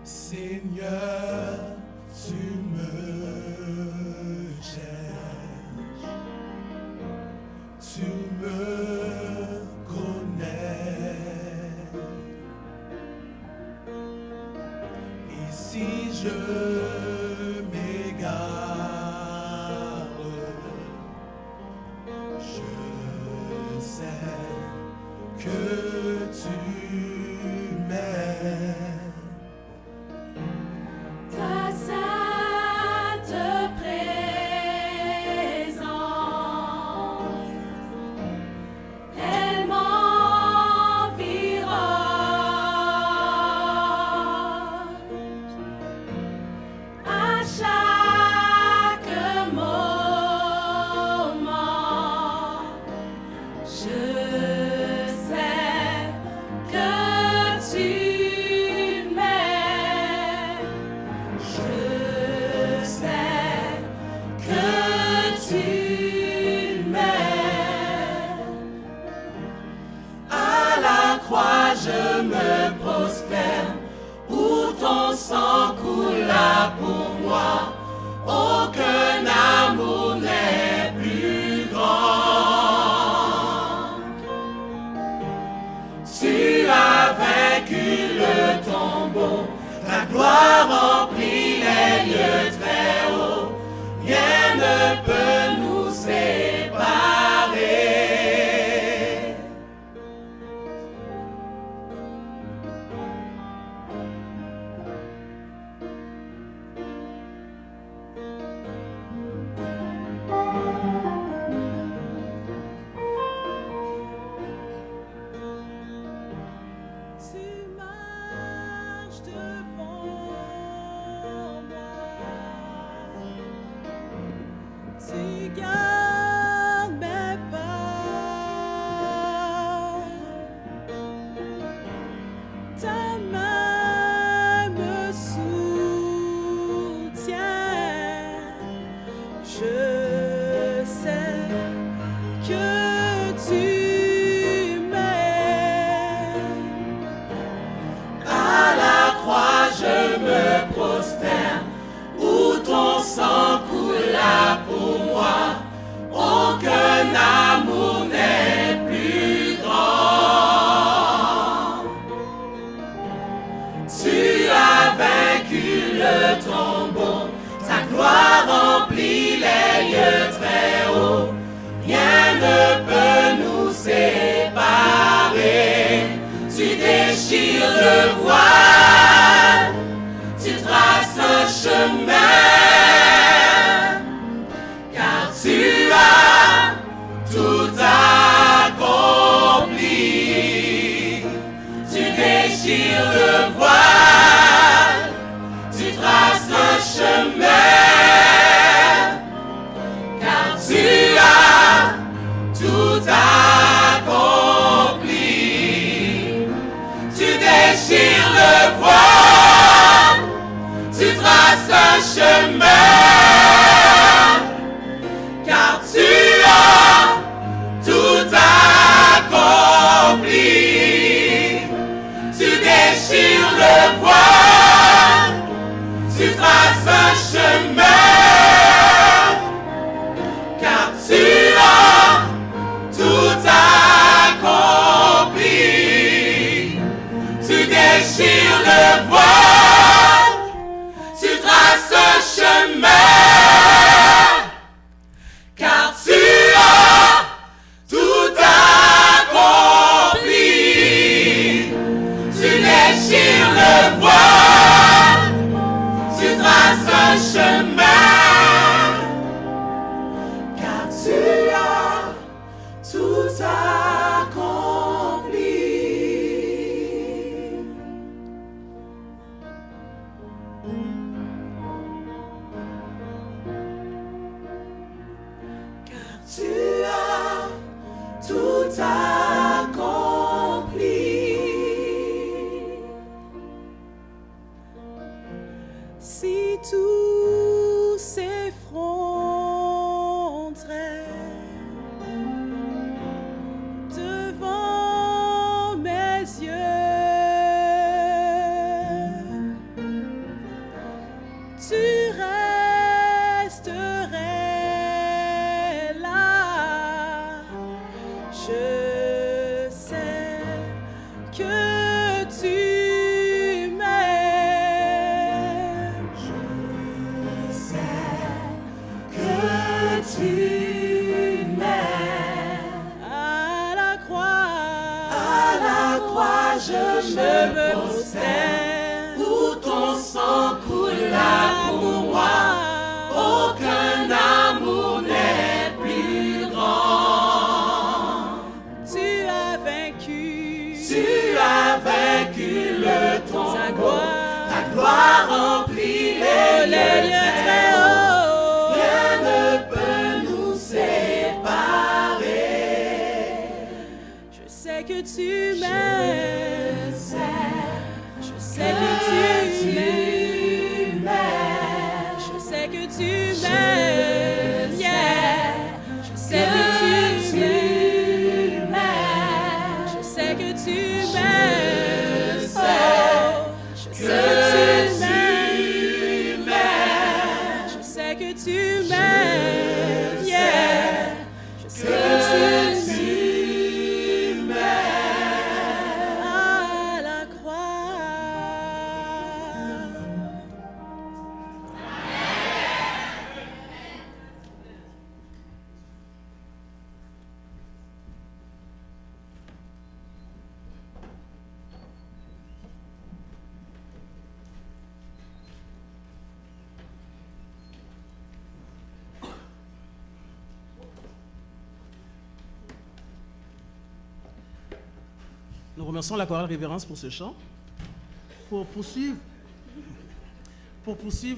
Seigneur, tu me cherches, tu me connais. Et si je m'égare, je sais que tu m'aimes. Ta sainte présence, elle m'environne. À chaque moment, je sais que tu m'aimes. Je sais que tu m'aimes. À la croix je me prosterne, où ton sang coula pour moi. Aucun amour n'est plus grand. Tu as vaincu le tombeau, ta gloire remplit les lieux très hauts. Rien ne peut nous séparer. Tu marches devant moi. Tu gardes mes pas. Ta main me soutient. Je sais que tu m'aimes. À la croix je me prosterne, où ton sang coula pour moi. Aucun amour n'est plus grand. Tu as vaincu le tombeau, ta gloire remplit les lieux très hauts. Rien ne peut nous séparer. Tu déchires le voile, tu traces un chemin, car tu as tout accompli. Tu déchires le voile, tu traces un chemin, car tu as tout accompli. Tu déchires le voile, tu traces un chemin, car tu as tout accompli. Tu déchires le voile, tu traces un chemin, car tu as tout accompli. Tu déchires le voile, tu traces un chemin, car tu as tout accompli. Tu déchires le voile, tu traces un chemin, car tu as tout accompli. Car tu as tout accompli. Si tous s'effronteraient devant mes yeux, tu resterais là. Je sais que tu m'aimes. Je sais que tu m'aimes. À la croix, Je me prosterne, où ton sang coula pour moi. Aucun amour n'est plus grand. tu as vaincu. Tu as vaincu le tombeau. Ta gloire remplit les lieux très hauts. Rien ne peut nous séparer. Je sais que tu m'aimes. Je sais que tu m'aimes. Je sais que tu m'aimes. Yeah. Je sais que tu m'aimes. Je sais que tu m'aimes. Oh. Je sais que tu m'aimes. Yeah. Je sais que tu m'aimes. À la croix. Nous remercions la chorale Révérence pour ce chant. Pour poursuivre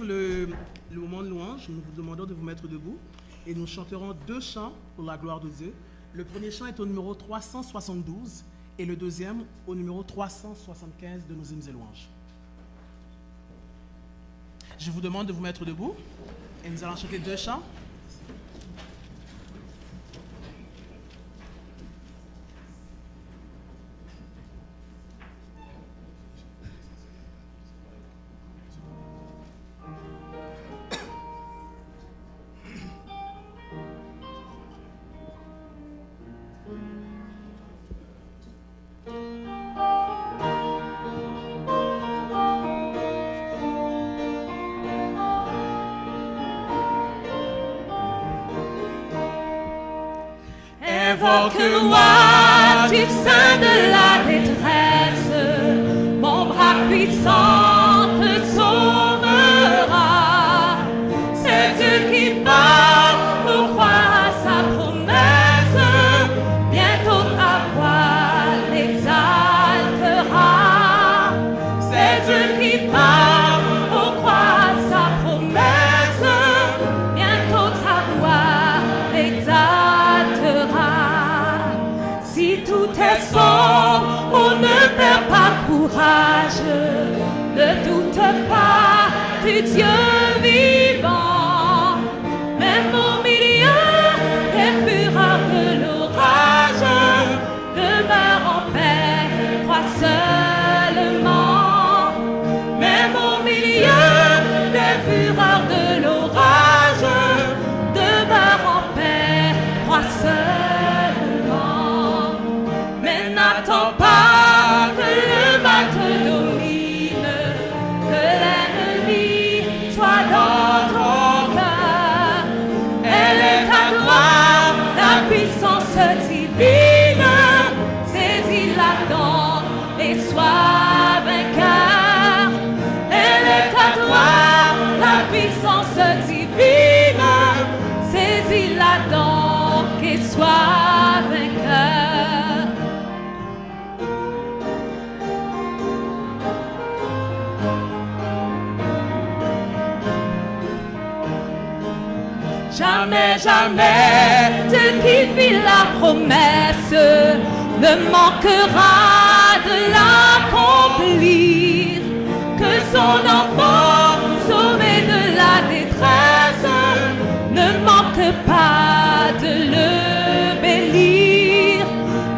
le moment de louange, nous vous demandons de vous mettre debout et nous chanterons 2 chants pour la gloire de Dieu. Le premier chant est au numéro 372 et le deuxième au numéro 375 de nos hymnes et louanges. Je vous demande de vous mettre debout et nous allons chanter 2 chants. Invoque-moi du sein de la détresse, mon bras puissant te sauvera. C'est Dieu qui parle pour croire à sa promesse, bientôt ta voix l'exaltera. C'est Dieu qui parle pour croire à sa promesse, bientôt ta voix l'exaltera. Si tout est sombre, on ne perd pas courage. Ne doute pas du Dieu vivant. Même au milieu des fureurs de l'orage, demeure en paix, crois seulement. Même au milieu des fureurs de l'orage, demeure en paix, crois seulement. Mais n'attends pas que le mal te domine, que l'ennemi soit dans ton cœur. Elle est à toi, la puissance divine. Saisis-la donc et sois vainqueur. Elle est à toi, la puissance divine. Saisis-la donc et sois vainqueur. Jamais, jamais, Dieu qui fit la promesse ne manquera de l'accomplir. Que son enfant sauvé de la détresse ne manque pas de le bénir.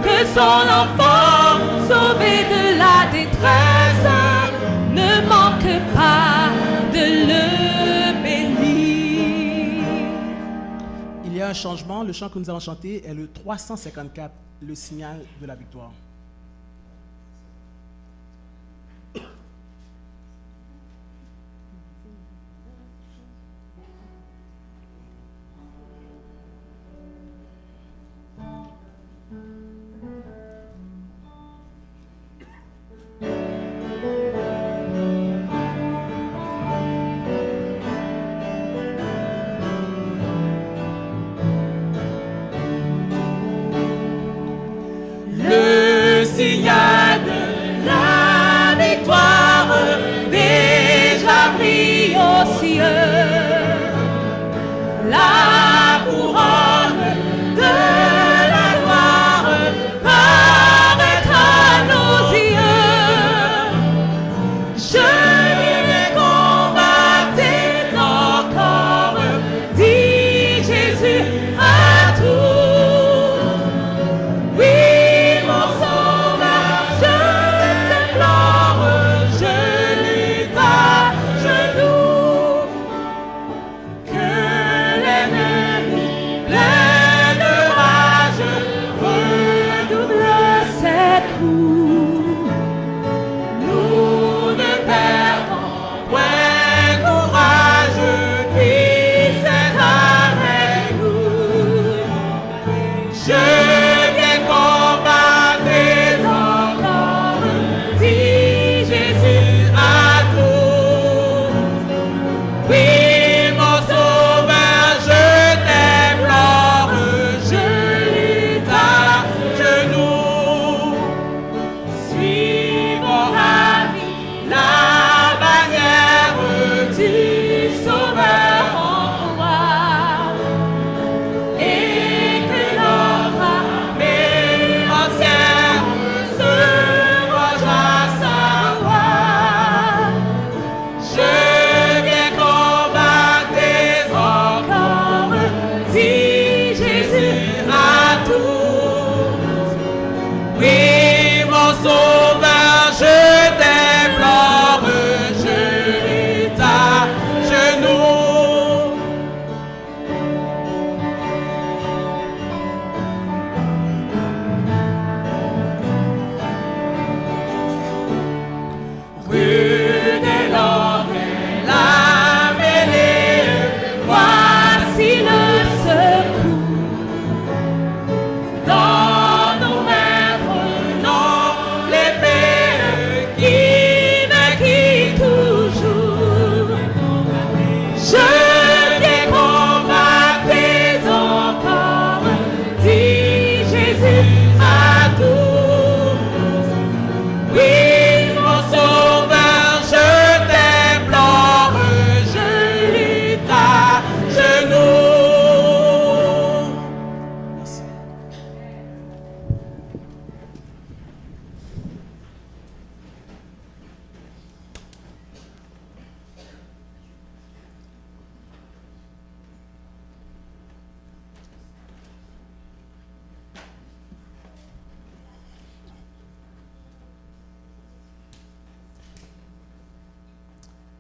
Que son enfant sauvé de la détresse ne manque pas de le changement, le chant que nous allons chanter est le 354, le signal de la victoire. Le signal de la victoire déjà brille aux cieux. La couronne de la gloire paraît à nos yeux. Je vais combattre encore, dit Jésus à tous. Oui, mon sauveur, je t'implore, je lutte à genoux. Que l'ennemi plein de rage redouble ses coups. Nous ne perdons point courage, Christ est avec nous. Je viens combattre encore, dit Jésus à tous. Oui, mon sauveur, je t'implore, je lutte à genoux. Suivons ravis la bannière du Sauveur en croix, et que notre armée entière se range à sa voix. Je viens combattre encore, dit Jésus à tous. Oui, mon sauveur, je t'implore, je lutte à genoux. Rue des Laurels, la mêlée, voici le secours. Dans nos mains prenons l'épée qui vainquit toujours. Je viens combattre encore, dit Jésus à tous. Oui, mon sauveur, je t'implore, je lutte à genoux. Merci.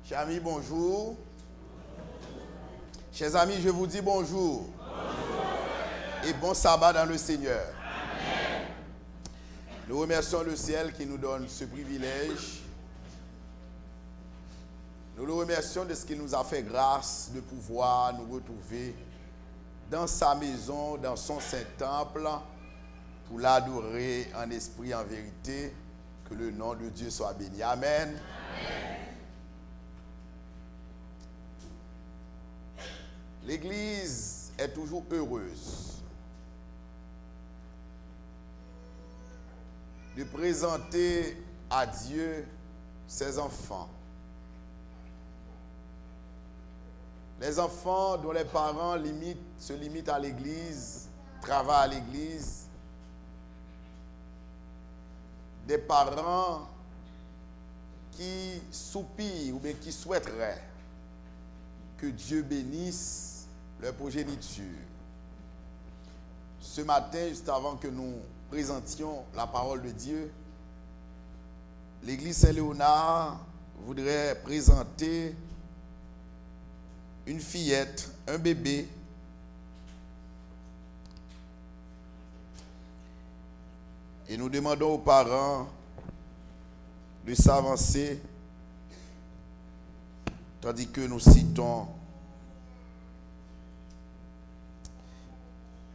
Chers amis, bonjour. Chers amis, je vous dis bonjour. Et bon sabbat dans le Seigneur. Nous remercions le ciel qui nous donne ce privilège. Nous le remercions de ce qu'il nous a fait grâce de pouvoir nous retrouver dans sa maison, dans son Saint-Temple, pour l'adorer en esprit, en vérité. Que le nom de Dieu soit béni. Amen. L'Église est toujours heureuse de présenter à Dieu ses enfants. Les enfants dont les parents se limitent à l'Église, travaillent à l'Église. Des parents qui soupirent ou bien qui souhaiteraient que Dieu bénisse leur progéniture. Ce matin, juste avant que nous présentions la parole de Dieu, l'Église Saint-Léonard voudrait présenter une fillette, un bébé, Et nous demandons aux parents de s'avancer tandis que nous citons.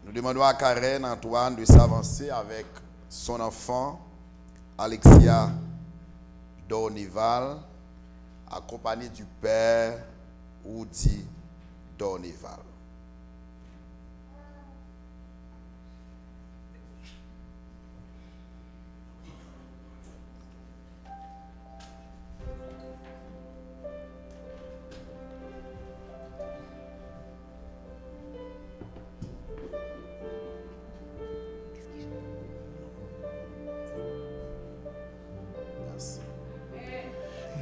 Nous demandons à Karen Antoine de s'avancer avec son enfant, Alexia Dorneval, accompagné du père Woody Dorneval.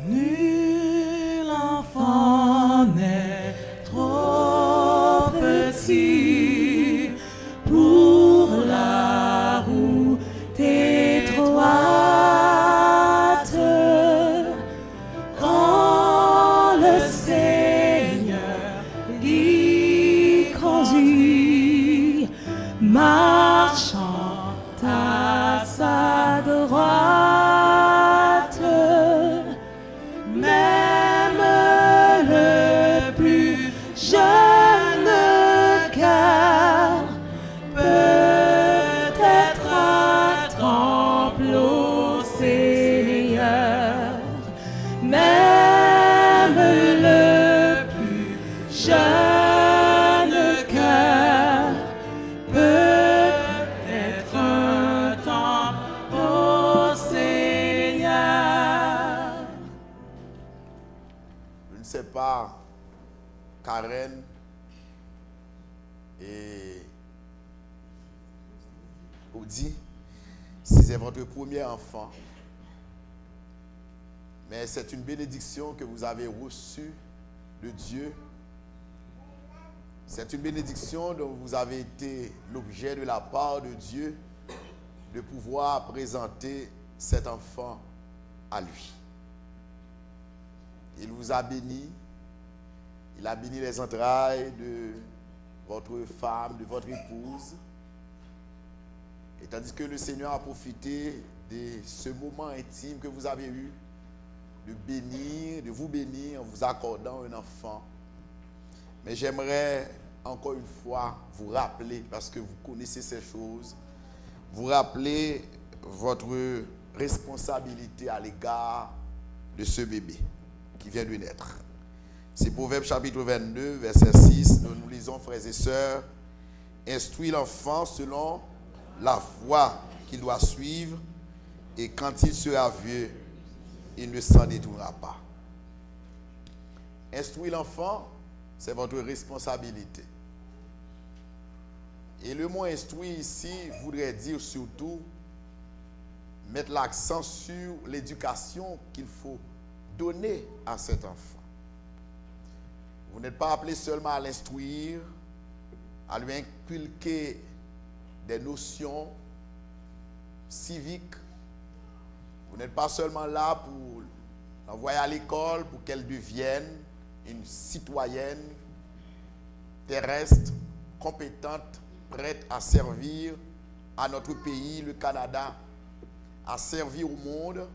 Nul enfant n'est trop petit pour la route étroite. Quand le Seigneur l'y conduit, marchant à sa droite. Même le plus jeune cœur peut être un temple au Seigneur. Même le plus jeune cœur peut être un temple au Seigneur. Je ne sais pas, Karen et Audi, si c'est votre premier enfant, mais c'est une bénédiction que vous avez reçue de Dieu. C'est une bénédiction dont vous avez été l'objet de la part de Dieu, de pouvoir présenter cet enfant à lui. Il vous a béni. Il a béni les entrailles de votre femme, de votre épouse. Et tandis que le Seigneur a profité de ce moment intime que vous avez eu, de vous bénir en vous accordant un enfant. Mais j'aimerais encore une fois vous rappeler, parce que vous connaissez ces choses, vous rappeler votre responsabilité à l'égard de ce bébé qui vient de naître. C'est Proverbe chapitre 22, verset 6, nous lisons, frères et sœurs, instruis l'enfant selon la voie qu'il doit suivre, et quand il sera vieux, il ne s'en détournera pas. Instruire l'enfant, c'est votre responsabilité. Et le mot instruire ici voudrait dire surtout mettre l'accent sur l'éducation qu'il faut donner à cet enfant. Vous n'êtes pas appelé seulement à l'instruire, à lui inculquer des notions civiques. Vous n'êtes pas seulement là pour l'envoyer à l'école, pour qu'elle devienne une citoyenne terrestre, compétente, prête à servir à notre pays, le Canada, à servir au monde.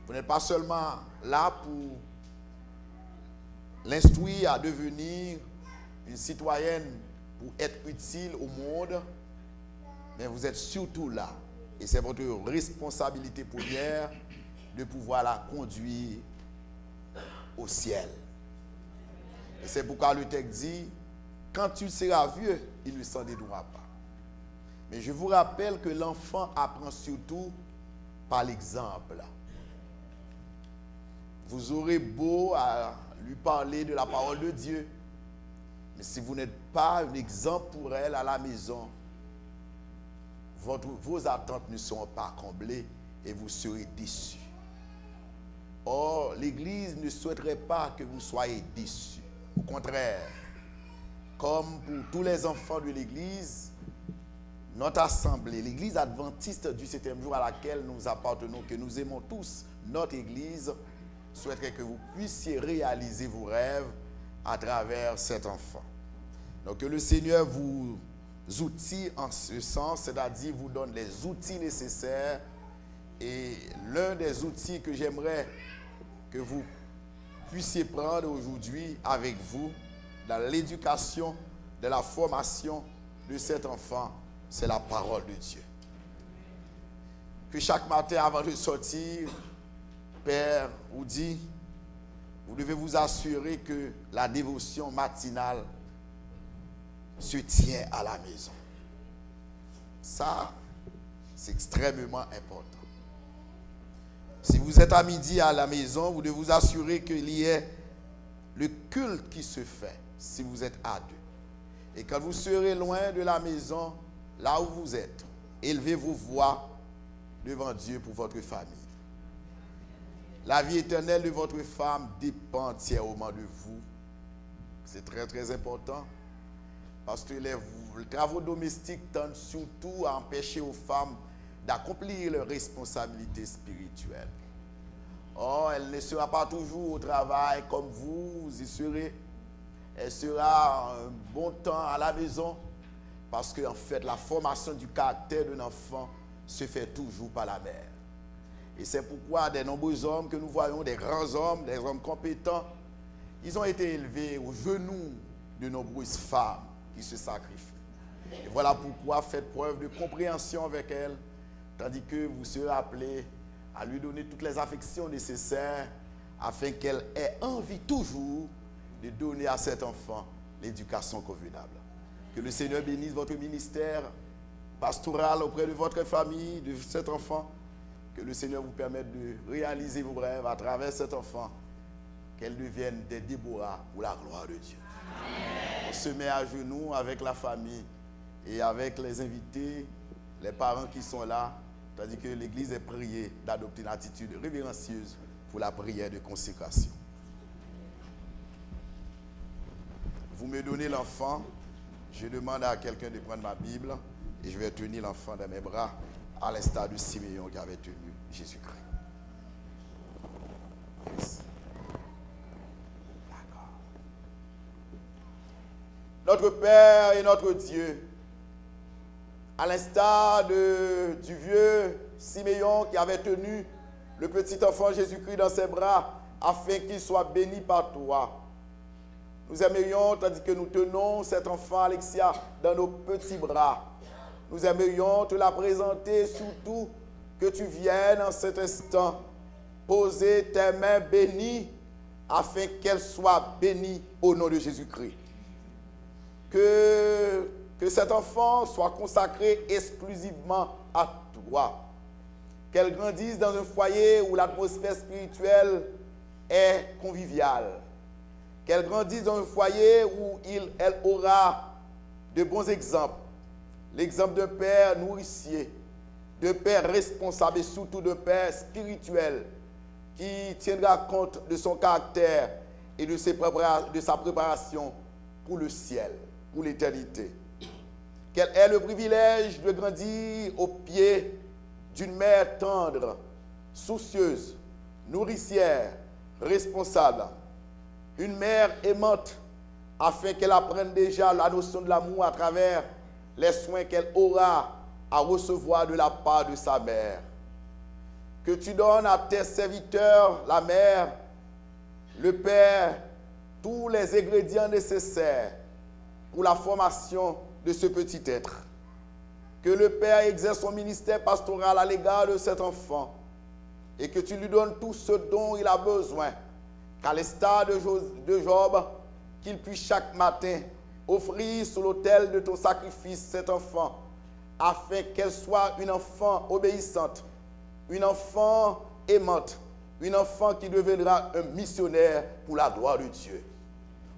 Vous n'êtes pas seulement là pour l'instruire à devenir une citoyenne pour être utile au monde, mais vous êtes surtout là, et c'est votre responsabilité première de pouvoir la conduire au ciel. Et c'est pourquoi le texte dit, quand tu seras vieux, il ne s'en détournera pas. Mais je vous rappelle que l'enfant apprend surtout par l'exemple. Vous aurez beau à lui parler de la parole de Dieu, mais si vous n'êtes pas un exemple pour elle à la maison, vos attentes ne seront pas comblées et vous serez déçus. Or, l'Église ne souhaiterait pas que vous soyez déçus. Au contraire, comme pour tous les enfants de l'Église, notre assemblée, l'Église adventiste du 7e jour à laquelle nous appartenons, que nous aimons tous, notre Église, souhaiterait que vous puissiez réaliser vos rêves à travers cet enfant. Donc que le Seigneur vous outils en ce sens, c'est-à-dire vous donne les outils nécessaires. Et l'un des outils que j'aimerais que vous puissiez prendre aujourd'hui avec vous dans l'éducation, de la formation de cet enfant, c'est la parole de Dieu. Que chaque matin avant de sortir, Père vous dit, vous devez vous assurer que la dévotion matinale se tient à la maison. Ça, c'est extrêmement important. Si vous êtes à midi à la maison, vous devez vous assurer qu'il y ait le culte qui se fait, si vous êtes à deux. Et quand vous serez loin de la maison, là où vous êtes, élevez vos voix devant Dieu pour votre famille. La vie éternelle de votre femme dépend entièrement de vous. C'est très très important. Parce que les travaux domestiques tendent surtout à empêcher aux femmes d'accomplir leurs responsabilités spirituelles. Or, elle ne sera pas toujours au travail comme vous y serez. Elle sera un bon temps à la maison parce qu'en fait, la formation du caractère d'un enfant se fait toujours par la mère. Et c'est pourquoi des nombreux hommes que nous voyons, des grands hommes, des hommes compétents, ils ont été élevés aux genoux de nombreuses femmes qui se sacrifient. Et voilà pourquoi faites preuve de compréhension avec elles, tandis que vous serez appelés à lui donner toutes les affections nécessaires afin qu'elle ait envie toujours de donner à cet enfant l'éducation convenable. Que le Seigneur bénisse votre ministère pastoral auprès de votre famille, de cet enfant. Que le Seigneur vous permette de réaliser vos rêves à travers cet enfant. Qu'elle devienne des Déborah pour la gloire de Dieu. Amen. On se met à genoux avec la famille et avec les invités, les parents qui sont là, tandis que l'Église est priée d'adopter une attitude révérencieuse pour la prière de consécration. Vous me donnez l'enfant, je demande à quelqu'un de prendre ma Bible et je vais tenir l'enfant dans mes bras à l'instar de Siméon qui avait tenu Jésus-Christ. Yes. D'accord. Notre Père et notre Dieu, à l'instar du vieux Siméon qui avait tenu le petit enfant Jésus-Christ dans ses bras afin qu'il soit béni par toi, nous aimerions, tandis que nous tenons cet enfant Alexia dans nos petits bras, nous aimerions te la présenter, surtout que tu viennes en cet instant poser tes mains bénies afin qu'elle soit bénie au nom de Jésus-Christ. Que cet enfant soit consacré exclusivement à toi. Qu'elle grandisse dans un foyer où l'atmosphère spirituelle est conviviale. Qu'elle grandisse dans un foyer où elle aura de bons exemples. L'exemple d'un père nourricier, d'un père responsable et surtout d'un père spirituel qui tiendra compte de son caractère et de sa préparation pour le ciel, pour l'éternité. Qu'elle ait le privilège de grandir au pied d'une mère tendre, soucieuse, nourricière, responsable. Une mère aimante afin qu'elle apprenne déjà la notion de l'amour à travers les soins qu'elle aura à recevoir de la part de sa mère. Que tu donnes à tes serviteurs, la mère, le père, tous les ingrédients nécessaires pour la formation de ce petit être. Que le père exerce son ministère pastoral à l'égard de cet enfant et que tu lui donnes tout ce dont il a besoin, qu'à l'instar de Job, qu'il puisse chaque matin offrir sur l'autel de ton sacrifice cet enfant, afin qu'elle soit une enfant obéissante, une enfant aimante, une enfant qui deviendra un missionnaire pour la gloire de Dieu.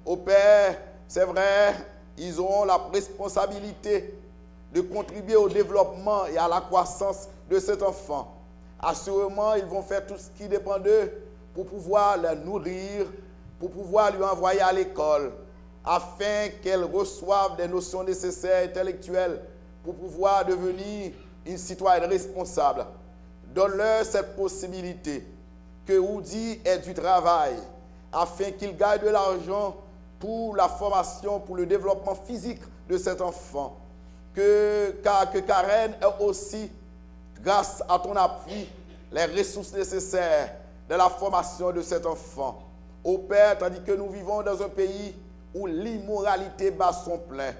Au Père, c'est vrai, ils auront la responsabilité de contribuer au développement et à la croissance de cet enfant. Assurément, ils vont faire tout ce qui dépend d'eux pour pouvoir la nourrir, pour pouvoir lui envoyer à l'école, afin qu'elle reçoive des notions nécessaires intellectuelles pour pouvoir devenir une citoyenne responsable. Donne-leur cette possibilité que Woody ait du travail, afin qu'il gagne de l'argent pour la formation, pour le développement physique de cet enfant. que Karen ait aussi, grâce à ton appui, les ressources nécessaires de la formation de cet enfant. Ô Père, tandis que nous vivons dans un pays où l'immoralité bat son plein,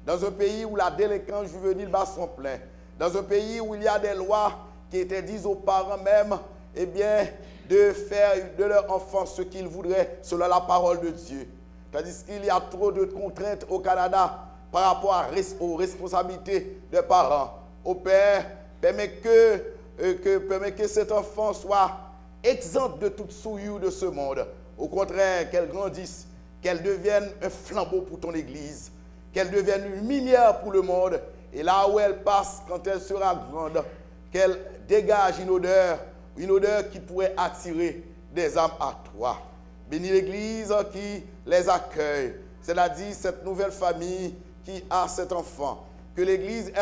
dans un pays où la délinquance juvénile bat son plein, dans un pays où il y a des lois qui interdisent aux parents même, eh bien, de faire de leur enfant ce qu'ils voudraient selon la parole de Dieu. Tandis qu'il y a trop de contraintes au Canada par rapport aux responsabilités des parents. Ô Père, permets que cet enfant soit exempt de toute souillure de ce monde. Au contraire, qu'elle grandisse, qu'elle devienne un flambeau pour ton Église, qu'elle devienne une lumière pour le monde. Et là où elle passe, quand elle sera grande, qu'elle dégage une odeur qui pourrait attirer des âmes à toi. Bénis l'Église qui les accueille, c'est-à-dire cette nouvelle famille qui a cet enfant. Que l'Église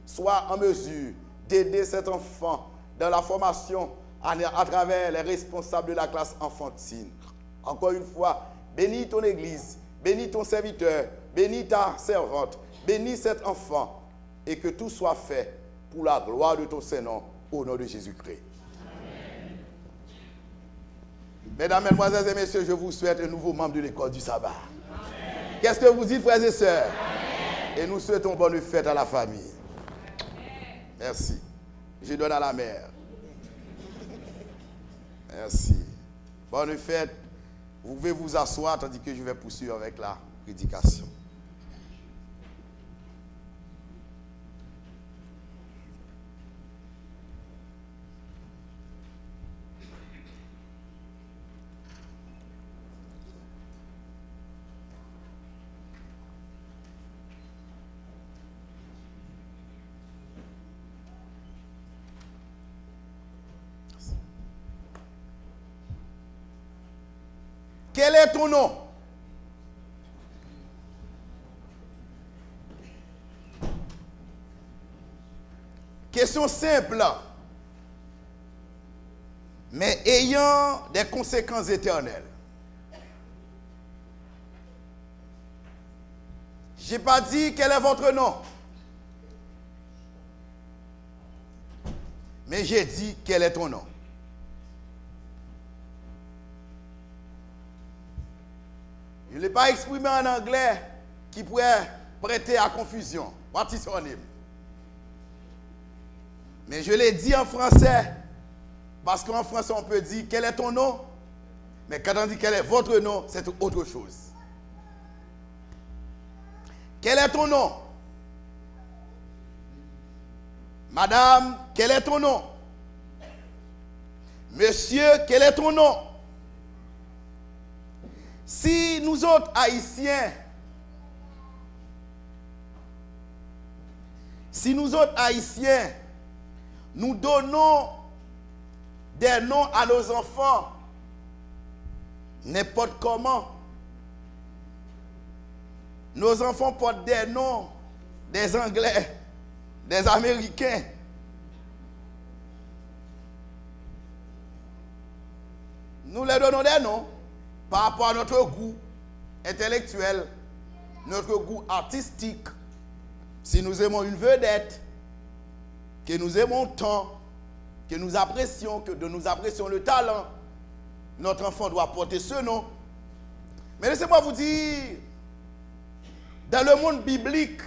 soit en mesure d'aider cet enfant dans la formation à travers les responsables de la classe enfantine. Encore une fois, bénis ton Église, bénis ton serviteur, bénis ta servante, bénis cet enfant et que tout soit fait pour la gloire de ton Saint-Nom, au nom de Jésus-Christ. Mesdames, Mesdemoiselles et Messieurs, je vous souhaite un nouveau membre de l'école du sabbat. Qu'est-ce que vous dites, frères et sœurs? Amen. Et nous souhaitons bonne fête à la famille. Amen. Merci. Je donne à la mère. Merci. Bonne fête. Vous pouvez vous asseoir tandis que je vais poursuivre avec la prédication. Quel est ton nom? Question simple, mais ayant des conséquences éternelles. Je n'ai pas dit quel est votre nom, mais j'ai dit quel est ton nom. Je ne l'ai pas exprimé en anglais qui pourrait prêter à confusion. What is your name? Mais je l'ai dit en français parce qu'en français on peut dire quel est ton nom, mais quand on dit quel est votre nom, c'est autre chose. Quel est ton nom? Madame, quel est ton nom? Monsieur, quel est ton nom? Si nous autres Haïtiens, nous donnons des noms à nos enfants, n'importe comment, nos enfants portent des noms des Anglais, des Américains. Nous leur donnons des noms par rapport à notre goût intellectuel, notre goût artistique. Si nous aimons une vedette, que nous aimons tant, que nous apprécions le talent, notre enfant doit porter ce nom. Mais laissez-moi vous dire, dans le monde biblique,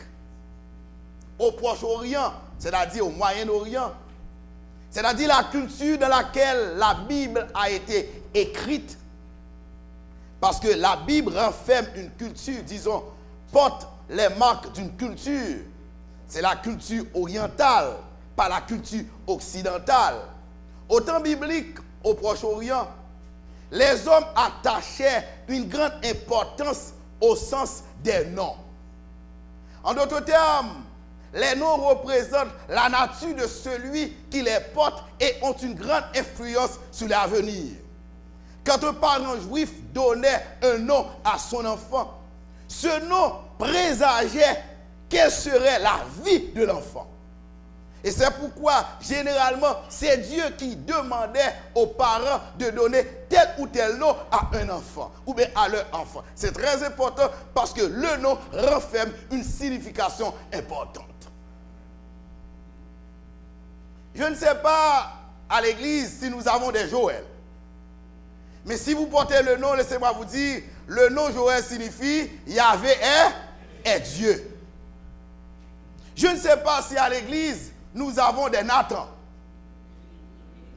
au Proche-Orient, c'est-à-dire au Moyen-Orient, c'est-à-dire la culture dans laquelle la Bible a été écrite, parce que la Bible renferme une culture, disons, porte les marques d'une culture. C'est la culture orientale, pas la culture occidentale. Au temps biblique, au Proche-Orient, les hommes attachaient une grande importance au sens des noms. En d'autres termes, les noms représentent la nature de celui qui les porte et ont une grande influence sur l'avenir. Quand un parent juif donnait un nom à son enfant, ce nom présageait quelle serait la vie de l'enfant. Et c'est pourquoi, généralement, c'est Dieu qui demandait aux parents de donner tel ou tel nom à un enfant, ou bien à leur enfant. C'est très important parce que le nom renferme une signification importante. Je ne sais pas à l'église si nous avons des Joël. Mais si vous portez le nom, laissez-moi vous dire, le nom Joël signifie Yahvé est Dieu. Je ne sais pas si à l'église, nous avons des Nathan.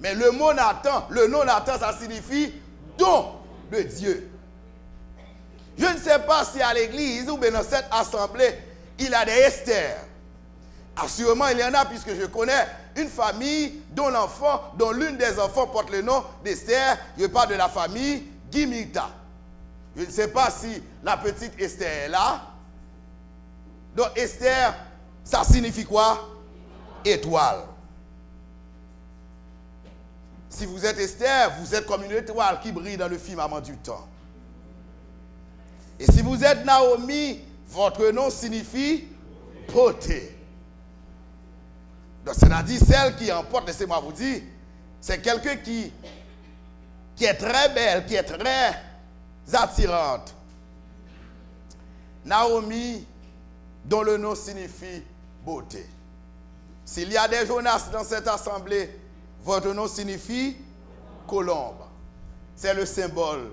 Mais le mot Nathan, le nom Nathan, ça signifie don de Dieu. Je ne sais pas si à l'église ou bien dans cette assemblée, il y a des Esther. Assurément, il y en a puisque je connais une famille dont l'une des enfants porte le nom d'Esther. Je parle de la famille Guimita. Je ne sais pas si la petite Esther est là. Donc Esther, ça signifie quoi? Étoile. Si vous êtes Esther, vous êtes comme une étoile qui brille dans le firmament du temps. Et si vous êtes Naomi, votre nom signifie beauté. Donc c'est-à-dire celle qui emporte, laissez-moi vous dire, c'est quelqu'un qui est très belle, qui est très attirante. Naomi, dont le nom signifie beauté. S'il y a des Jonas dans cette assemblée, votre nom signifie colombe. C'est le symbole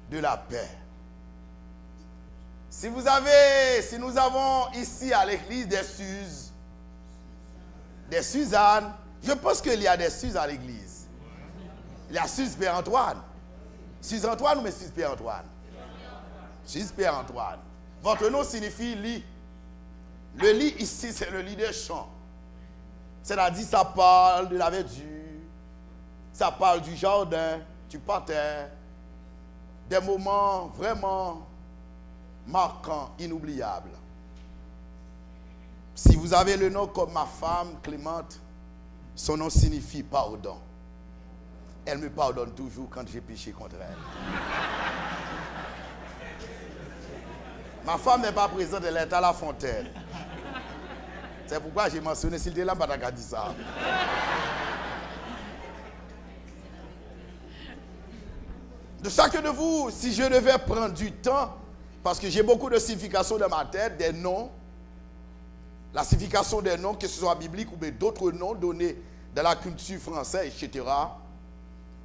de la paix. Si nous avons ici à l'église des Suzes, des Suzanne, je pense qu'il y a des Suzes à l'église. Il y a Suze Père Antoine. Suze Antoine ou mais Suze Père Antoine? Suze Père Antoine. Votre nom signifie lit. Le lit ici, c'est le lit de chant. C'est-à-dire, ça parle de la verdure, ça parle du jardin, du parterre, des moments vraiment marquants, inoubliables. Si vous avez le nom comme ma femme, Clémente, son nom signifie pardon. Elle me pardonne toujours quand j'ai péché contre elle. Ma femme n'est pas présente, elle est à la fontaine. C'est pourquoi j'ai mentionné, s'il était là, je n'ai dit ça. De chacun de vous, si je devais prendre du temps, parce que j'ai beaucoup de significations dans ma tête, des noms, la signification des noms, que ce soit biblique ou d'autres noms donnés dans la culture française, etc.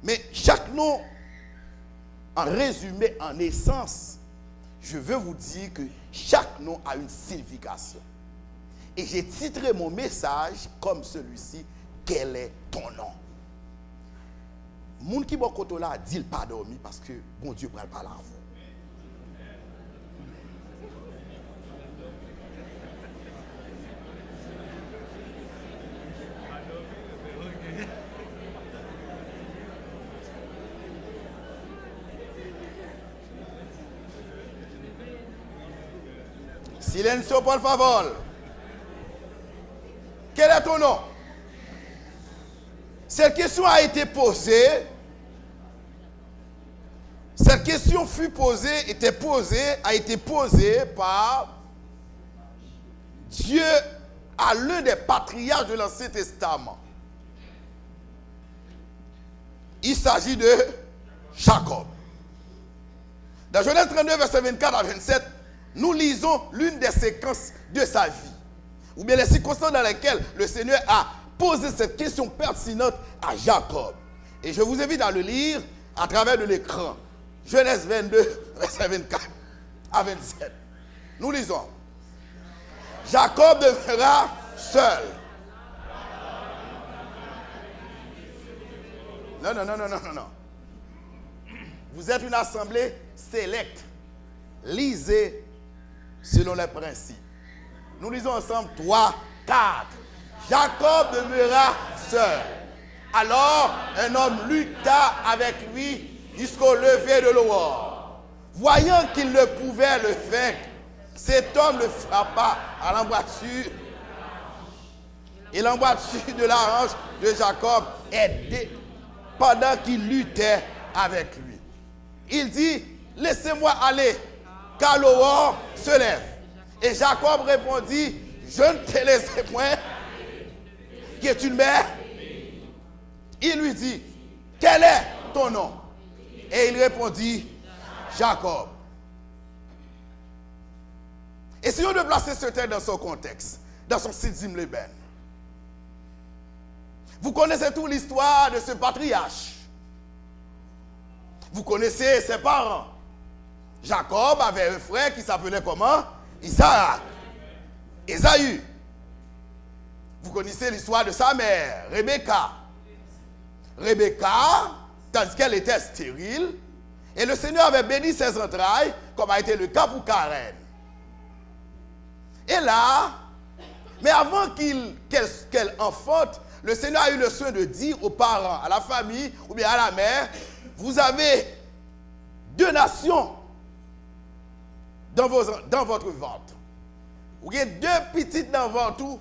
Mais chaque nom, en résumé, en essence, je veux vous dire que chaque nom a une signification. Et j'ai titré mon message comme celui-ci, quel est ton nom? Moun qui bon koto là dit pas dormi parce que bon Dieu parle pas là à vous. Silencio por favor. Quel est ton nom? Cette question a été posée. Cette question a été posée par Dieu à l'un des patriarches de l'Ancien Testament. Il s'agit de Jacob. Dans Genèse 32, verset 24 à 27, nous lisons l'une des séquences de sa vie, ou bien les circonstances dans lesquelles le Seigneur a posé cette question pertinente à Jacob. Et je vous invite à le lire à travers de l'écran. Genèse 22, verset 24 à 27. Nous lisons. Jacob demeura seul. Non. Vous êtes une assemblée sélecte. Lisez selon les principes. Nous lisons ensemble 3, 4. Jacob demeura seul. Alors, un homme lutta avec lui jusqu'au lever de l'aurore. Voyant qu'il ne pouvait le vaincre, cet homme le frappa à l'emboîture. Et l'emboîture de la hanche de Jacob est pendant qu'il luttait avec lui. Il dit, laissez-moi aller, car l'aurore se lève. Et Jacob répondit, je ne te laisserai point qui est une mère. Il lui dit, quel est ton nom? Et il répondit, Jacob. Essayons de placer ce texte dans son contexte, dans son sixième Leben. Vous connaissez toute l'histoire de ce patriarche. Vous connaissez ses parents. Jacob avait un frère qui s'appelait comment? Isaac. Ésaü. Vous connaissez l'histoire de sa mère, Rebecca. Rebecca, tandis qu'elle était stérile, et le Seigneur avait béni ses entrailles, comme a été le cas pour Karen. Et là, mais avant qu'elle enfante, le Seigneur a eu le soin de dire aux parents, à la famille, ou bien à la mère, vous avez 2 nations dans votre ventre. Vous avez 2 petites dans votre ventre.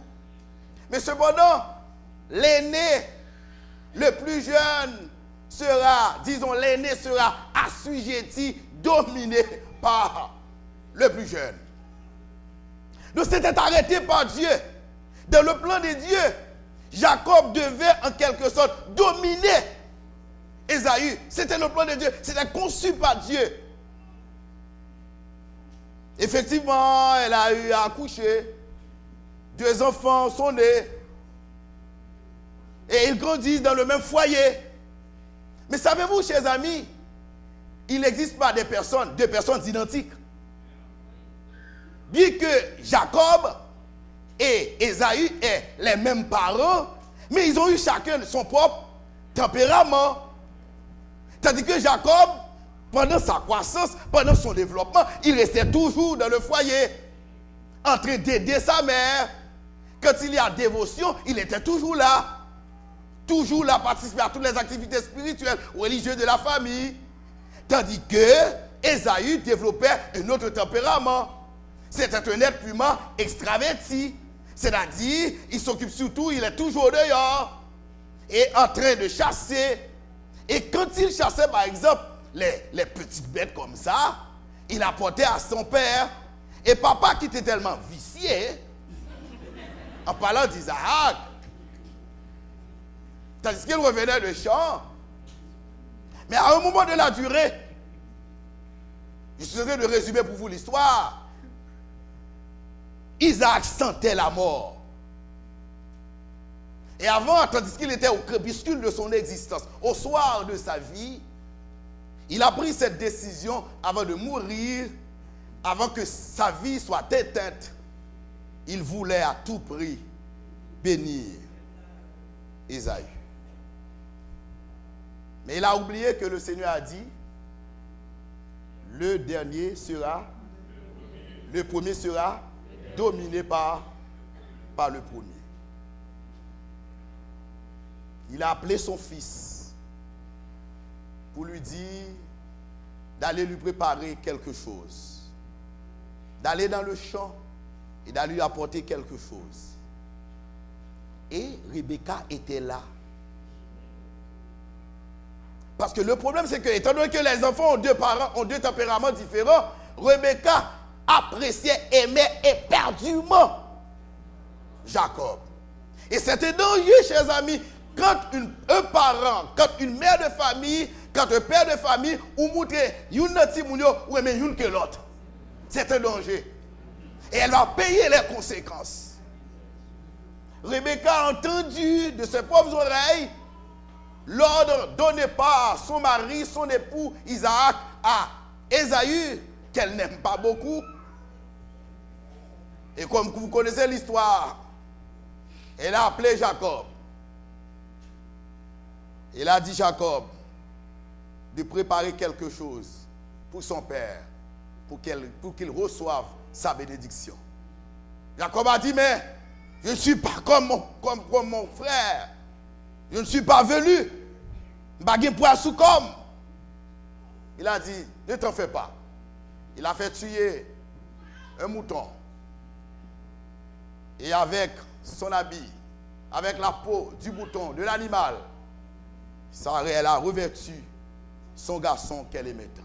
Mais cependant, l'aîné, le plus jeune sera, disons, l'aîné sera assujetti, dominé par le plus jeune. Donc c'était arrêté par Dieu. Dans le plan de Dieu, Jacob devait en quelque sorte dominer Ésaü. C'était le plan de Dieu. C'était conçu par Dieu. Effectivement, elle a eu à accoucher. 2 enfants sont nés. Et ils grandissent dans le même foyer. Mais savez-vous, chers amis, il n'existe pas 2 personnes identiques. Bien que Jacob et Ésaü aient les mêmes parents, mais ils ont eu chacun son propre tempérament. Tandis que Jacob, pendant sa croissance, pendant son développement, il restait toujours dans le foyer, en train d'aider sa mère. Quand il y a dévotion, il était toujours là participer à toutes les activités spirituelles ou religieuses de la famille. Tandis que Ésaü développait un autre tempérament. C'était un être purement extraverti. C'est-à-dire, il s'occupe surtout, il est toujours dehors et en train de chasser. Et quand il chassait, par exemple, les petites bêtes comme ça, il apportait à son père. Et papa, qui était tellement vicié, en parlant d'Isaac, tandis qu'il revenait de champ, mais à un moment de la durée, je suis en train de résumer pour vous l'histoire, Isaac sentait la mort. Et avant, tandis qu'il était au crépuscule de son existence, au soir de sa vie, il a pris cette décision avant de mourir, avant que sa vie soit éteinte. Il voulait à tout prix bénir Ésaü. Mais il a oublié que le Seigneur a dit, le premier sera dominé par le premier. Il a appelé son fils pour lui dire d'aller lui préparer quelque chose, d'aller dans le champ et d'aller lui apporter quelque chose. Et Rebecca était là. Parce que le problème, c'est que, étant donné que les enfants ont 2 parents, ont 2 tempéraments différents, Rebecca appréciait, aimait éperdument Jacob. Et c'était dangereux, chers amis, quand un parent, quand une mère de famille, quand un père de famille, ou montrer une ou aimer une que l'autre. C'est un danger. Et elle va payer les conséquences. Rebecca a entendu de ses propres oreilles l'ordre donné par son mari, son époux Isaac à Ésaü, qu'elle n'aime pas beaucoup. Et comme vous connaissez l'histoire, elle a appelé Jacob. Elle a dit Jacob de préparer quelque chose pour son père, pour qu'il reçoive sa bénédiction. Jacob a dit, mais je ne suis pas comme mon frère. Je ne suis pas venu. Il a dit, ne t'en fais pas. Il a fait tuer un mouton. Et avec son habit, avec la peau du mouton, de l'animal, elle a revêtu son garçon qu'elle aimait tant.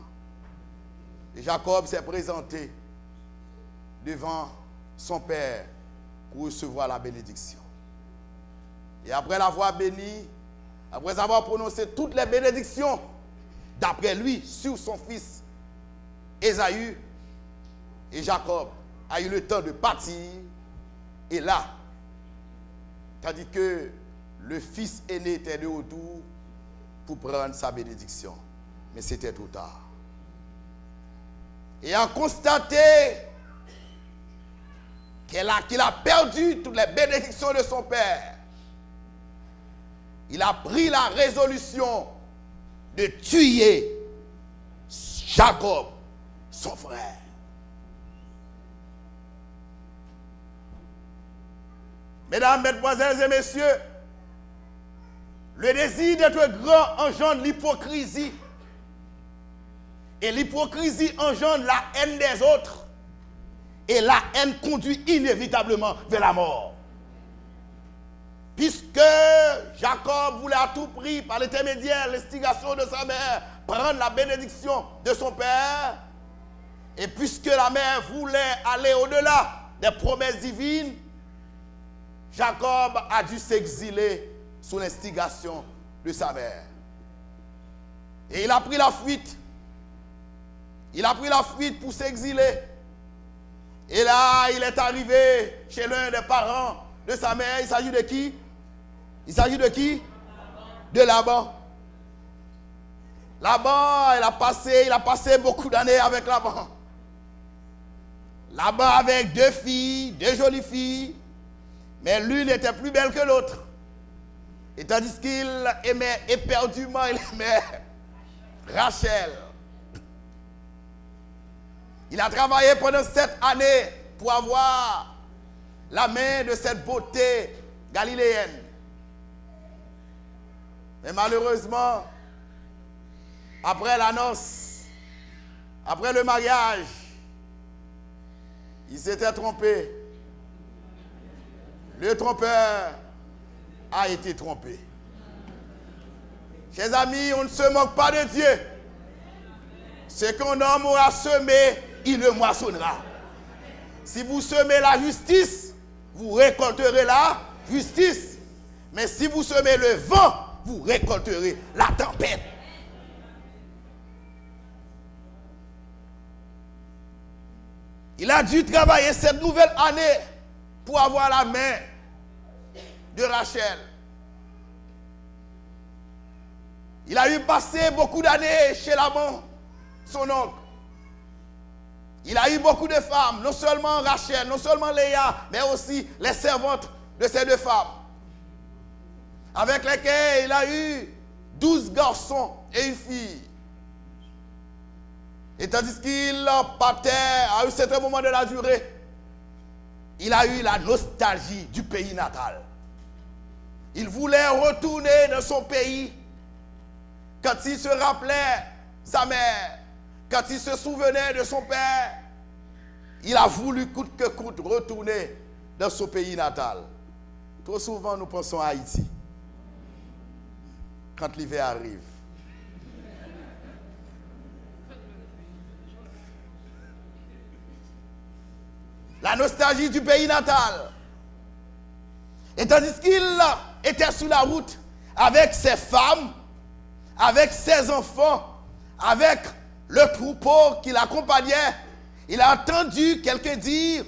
Et Jacob s'est présenté devant son père pour recevoir la bénédiction. Et après l'avoir béni, après avoir prononcé toutes les bénédictions, d'après lui, sur son fils Ésaü, et Jacob a eu le temps de partir. Et là, tandis que le fils aîné était de retour pour prendre sa bénédiction. Mais c'était trop tard. Et a constaté qu'il a perdu toutes les bénédictions de son père. Il a pris la résolution de tuer Jacob, son frère. Mesdames, mesdemoiselles et messieurs, le désir d'être grand engendre l'hypocrisie. Et l'hypocrisie engendre la haine des autres. Et la haine conduit inévitablement vers la mort. Puisque Jacob voulait à tout prix, par l'intermédiaire, l'instigation de sa mère, prendre la bénédiction de son père, et puisque la mère voulait aller au-delà des promesses divines, Jacob a dû s'exiler sous l'instigation de sa mère. Et il a pris la fuite. Il a pris la fuite pour s'exiler. Et là, il est arrivé chez l'un des parents de sa mère. Il s'agit de qui? Il s'agit de qui? De Laban. Laban, il a passé beaucoup d'années avec Laban. Laban avec deux filles, deux jolies filles. Mais l'une était plus belle que l'autre. Et tandis qu'il aimait éperdument, il aimait Rachel. Il a travaillé pendant 7 années pour avoir la main de cette beauté galiléenne. Mais malheureusement, après la noce, après le mariage, il s'était trompé. Le trompeur a été trompé. Chers amis, on ne se moque pas de Dieu. Ce qu'un homme aura semé, il le moissonnera. Si vous semez la justice, vous récolterez la justice. Mais si vous semez le vent, vous récolterez la tempête. Il a dû travailler cette nouvelle année pour avoir la main de Rachel. Il a eu passé beaucoup d'années chez Laban, son oncle. Il a eu beaucoup de femmes, non seulement Rachel, non seulement Léa, mais aussi les servantes de ces deux femmes, avec lesquelles il a eu 12 garçons et une fille. Et tandis qu'il partait à un certain moment de la durée, il a eu la nostalgie du pays natal. Il voulait retourner dans son pays. Quand il se rappelait sa mère, quand il se souvenait de son père, il a voulu coûte que coûte retourner dans son pays natal. Trop souvent, nous pensons à Haïti quand l'hiver arrive. La nostalgie du pays natal. Et tandis qu'il était sur la route avec ses femmes, avec ses enfants, avec le troupeau qui l'accompagnait, il a entendu quelqu'un dire: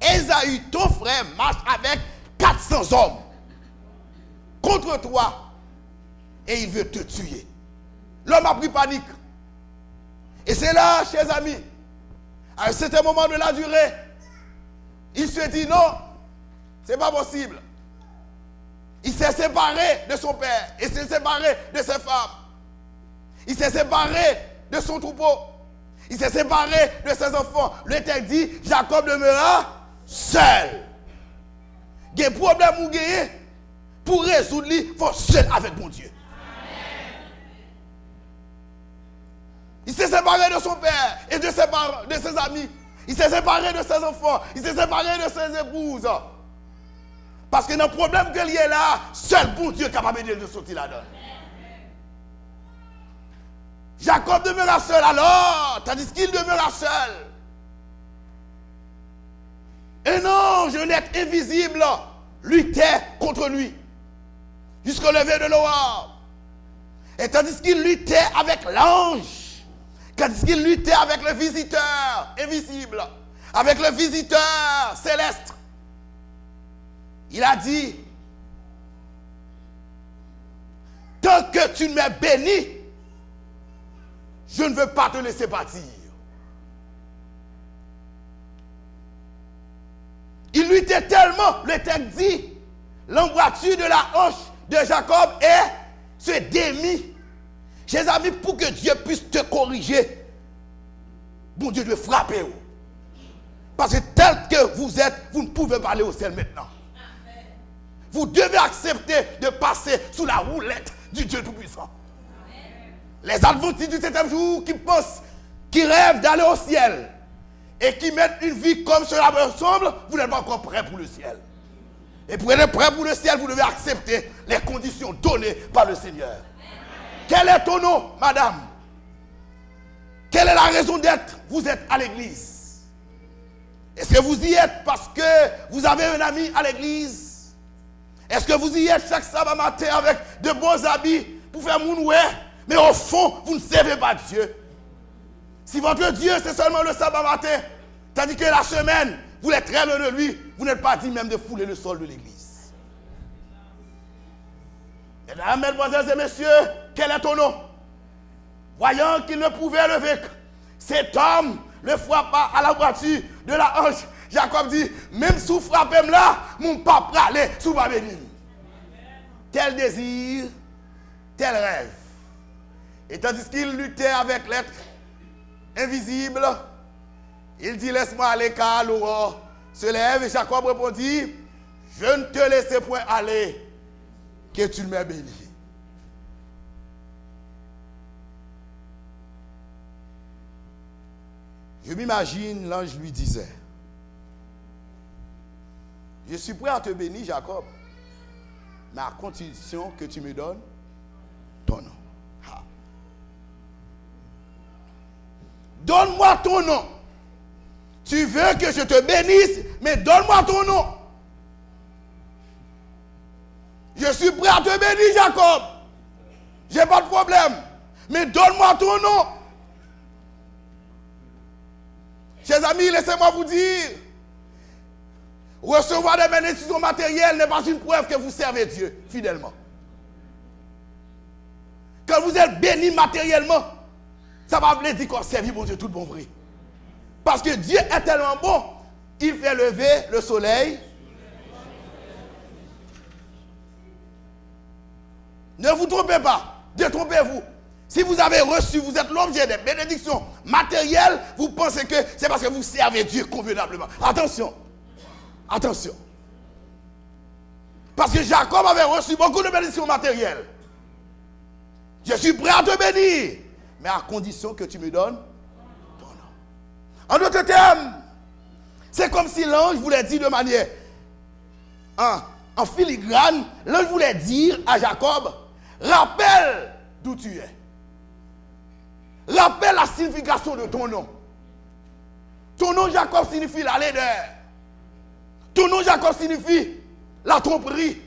Ésaü, ton frère, marche avec 400 hommes contre toi et il veut te tuer. L'homme a pris panique. Et c'est là, chers amis, à un certain moment de la durée, il se dit non, c'est pas possible. Il s'est séparé de son père, il s'est séparé de ses femmes, il s'est séparé de son troupeau, il s'est séparé de ses enfants. Le texte dit: Jacob demeura seul. Il y a un problème ou gagner pour résoudre, il faut seul avec mon Dieu. Il s'est séparé de son père et de ses parents, de ses amis. Il s'est séparé de ses enfants. Il s'est séparé de ses épouses. Parce que dans le problème qu'il y a là, seul bon Dieu est capable de sortir là-dedans. Jacob demeura seul alors, tandis qu'il demeura seul. Un ange net invisible luttait contre lui. jusqu'au lever de l'aurore. Et tandis qu'il luttait avec l'ange, tandis qu'il luttait avec le visiteur invisible, avec le visiteur céleste, il a dit, tant que tu m'as béni, je ne veux pas te laisser partir. Il luttait tellement, le texte dit, l'emboîture de la hanche de Jacob est se démit. Chers amis, pour que Dieu puisse te corriger, bon Dieu doit frapper vous. Parce que tel que vous êtes, vous ne pouvez pas aller au ciel maintenant. Vous devez accepter de passer sous la roulette du Dieu Tout-Puissant. Les adventistes du 7e jour qui pensent, qui rêvent d'aller au ciel et qui mettent une vie comme cela me semble, vous n'êtes pas encore prêts pour le ciel. Et pour être prêt pour le ciel, vous devez accepter les conditions données par le Seigneur. Quel est ton nom, madame? Quelle est la raison d'être? Vous êtes à l'église. Est-ce que vous y êtes parce que vous avez un ami à l'église? Est-ce que vous y êtes chaque sabbat matin avec de bons habits pour faire mounoué? Mais au fond, vous ne servez pas Dieu. Si votre Dieu, c'est seulement le sabbat matin, tandis que la semaine, vous êtes très loin de lui, vous n'êtes pas dit même de fouler le sol de l'église. Mesdames, mesdemoiselles et messieurs, quel est ton nom? Voyant qu'il ne pouvait le vaincre, cet homme le frappa à la voiture de la hanche. Jacob dit, même sous frappem là, mon papa allait sous ma béni. Tel désir, tel rêve. Et tandis qu'il luttait avec l'être invisible, il dit, laisse-moi aller car l'aurore se lève. Et Jacob répondit, je ne te laisserai point aller, que tu m'aies béni. Je m'imagine, l'ange lui disait, je suis prêt à te bénir, Jacob, mais à condition que tu me donnes ton nom. Ah. Donne-moi ton nom. Tu veux que je te bénisse, mais donne-moi ton nom. Je suis prêt à te bénir, Jacob. Je n'ai pas de problème. Mais donne-moi ton nom. Chers amis, laissez-moi vous dire, recevoir des bénédictions matérielles n'est pas une preuve que vous servez Dieu fidèlement. Quand vous êtes béni matériellement, ça va vous dire qu'on servit mon Dieu tout bon vrai. Parce que Dieu est tellement bon, il fait lever le soleil. Ne vous trompez pas, détrompez-vous. Si vous avez reçu, vous êtes l'objet des bénédictions matérielles, vous pensez que c'est parce que vous servez Dieu convenablement. Attention, attention. Parce que Jacob avait reçu beaucoup de bénédictions matérielles. Je suis prêt à te bénir, mais à condition que tu me donnes ton nom. En d'autres termes, c'est comme si l'ange voulait dire de manière en filigrane, l'ange voulait dire à Jacob, rappelle d'où tu es. Rappelle la signification de ton nom. Ton nom Jacob signifie la laideur. Ton nom Jacob signifie la tromperie.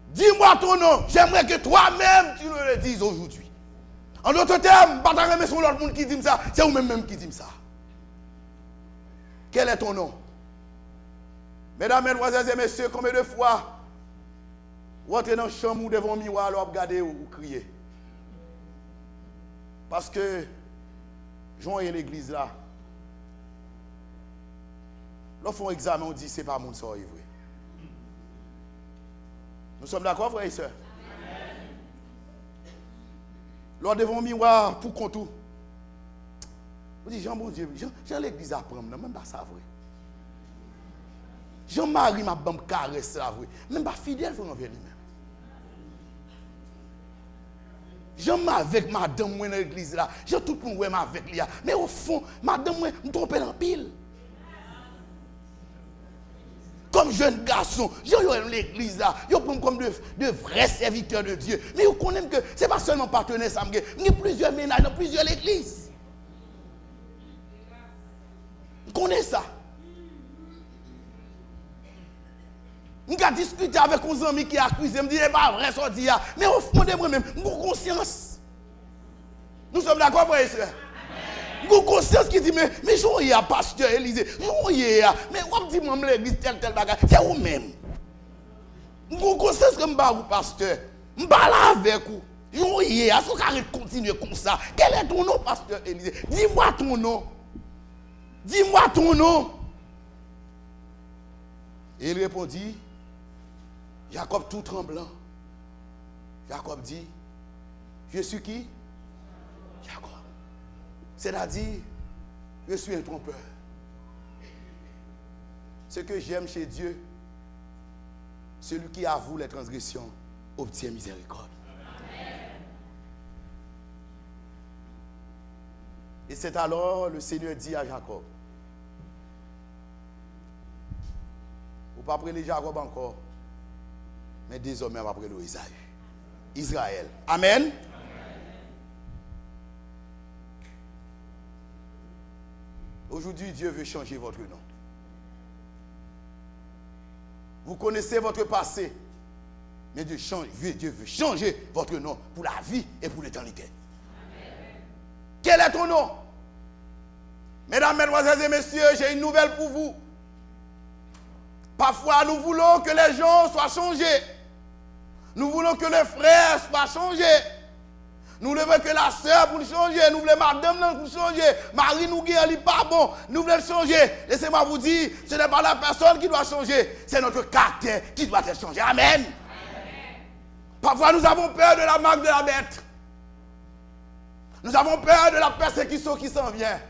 Dis-moi ton nom. J'aimerais que toi-même tu me le dises aujourd'hui. En d'autres termes, pas t'arrêter sur l'autre monde qui dit ça. C'est vous-même qui dit ça. Quel est ton nom? Mesdames, mesdemoiselles et messieurs, combien de fois vous entrez dans la chambre ou devant un miroir, alors regardez ou criez? Parce que, Jean et l'église là, lorsqu'on fait un examen, on dit c'est pas mon sort vrai. Nous sommes d'accord, frères et sœurs? Lors devant un miroir, pour qu'on tout. Vous dites, Jean, bon Dieu, Jean l'église apprend, même pas ça vrai. Jean-Marie m'a bam caresse là vrai. Même pas fidèle pour envers lui-même. J'aime avec madame dans l'église là. J'ai tout le monde avec lui. Mais au fond, madame me trompe en pile. Comme jeune garçon, j'ai eu l'église là. Je prends comme de vrais serviteurs de Dieu. Mais vous connaissez que ce n'est pas seulement partenaire samedi. Il y a plusieurs ménages dans plusieurs églises. Vous connaissez ça? Je discuter avec un ami qui accuse, me dit, c'est pas vrai, ça dit, mais au fond de moi-même, j'ai conscience. Nous sommes d'accord, frère et frère? J'ai conscience qui dit, mais j'en ai un pasteur Élisée, j'en ai un, mais on me dit, moi, l'église, tel bagage, c'est vous-même. J'ai conscience que je ne suis pas pasteur, je ne suis pas là avec vous. J'en ai un, est-ce qu'on continue comme ça? Quel est ton nom, pasteur Élisée? Dis-moi ton nom. Dis-moi ton nom. Et il répondit, Jacob tout tremblant. Jacob dit, je suis qui? Jacob. C'est-à-dire, je suis un trompeur. Ce que j'aime chez Dieu, celui qui avoue les transgressions obtient miséricorde. Et c'est alors le Seigneur dit à Jacob, vous ne pas prendre Jacob encore, mais désormais on va prendre Israël. Amen. Aujourd'hui, Dieu veut changer votre nom. Vous connaissez votre passé, mais Dieu veut changer votre nom pour la vie et pour l'éternité. Quel est ton nom? Mesdames, mesdemoiselles et messieurs, j'ai une nouvelle pour vous. Parfois, nous voulons que les gens soient changés. Nous voulons que les frères soient changés. Nous voulons que la sœur pour changer. Nous voulons madame pour changer. Marie nous guérit, elle n'est pas bon. Nous voulons changer. Laissez-moi vous dire, ce n'est pas la personne qui doit changer. C'est notre caractère qui doit être changé. Amen. Amen. Parfois, nous avons peur de la marque de la bête. Nous avons peur de la persécution qui s'en vient.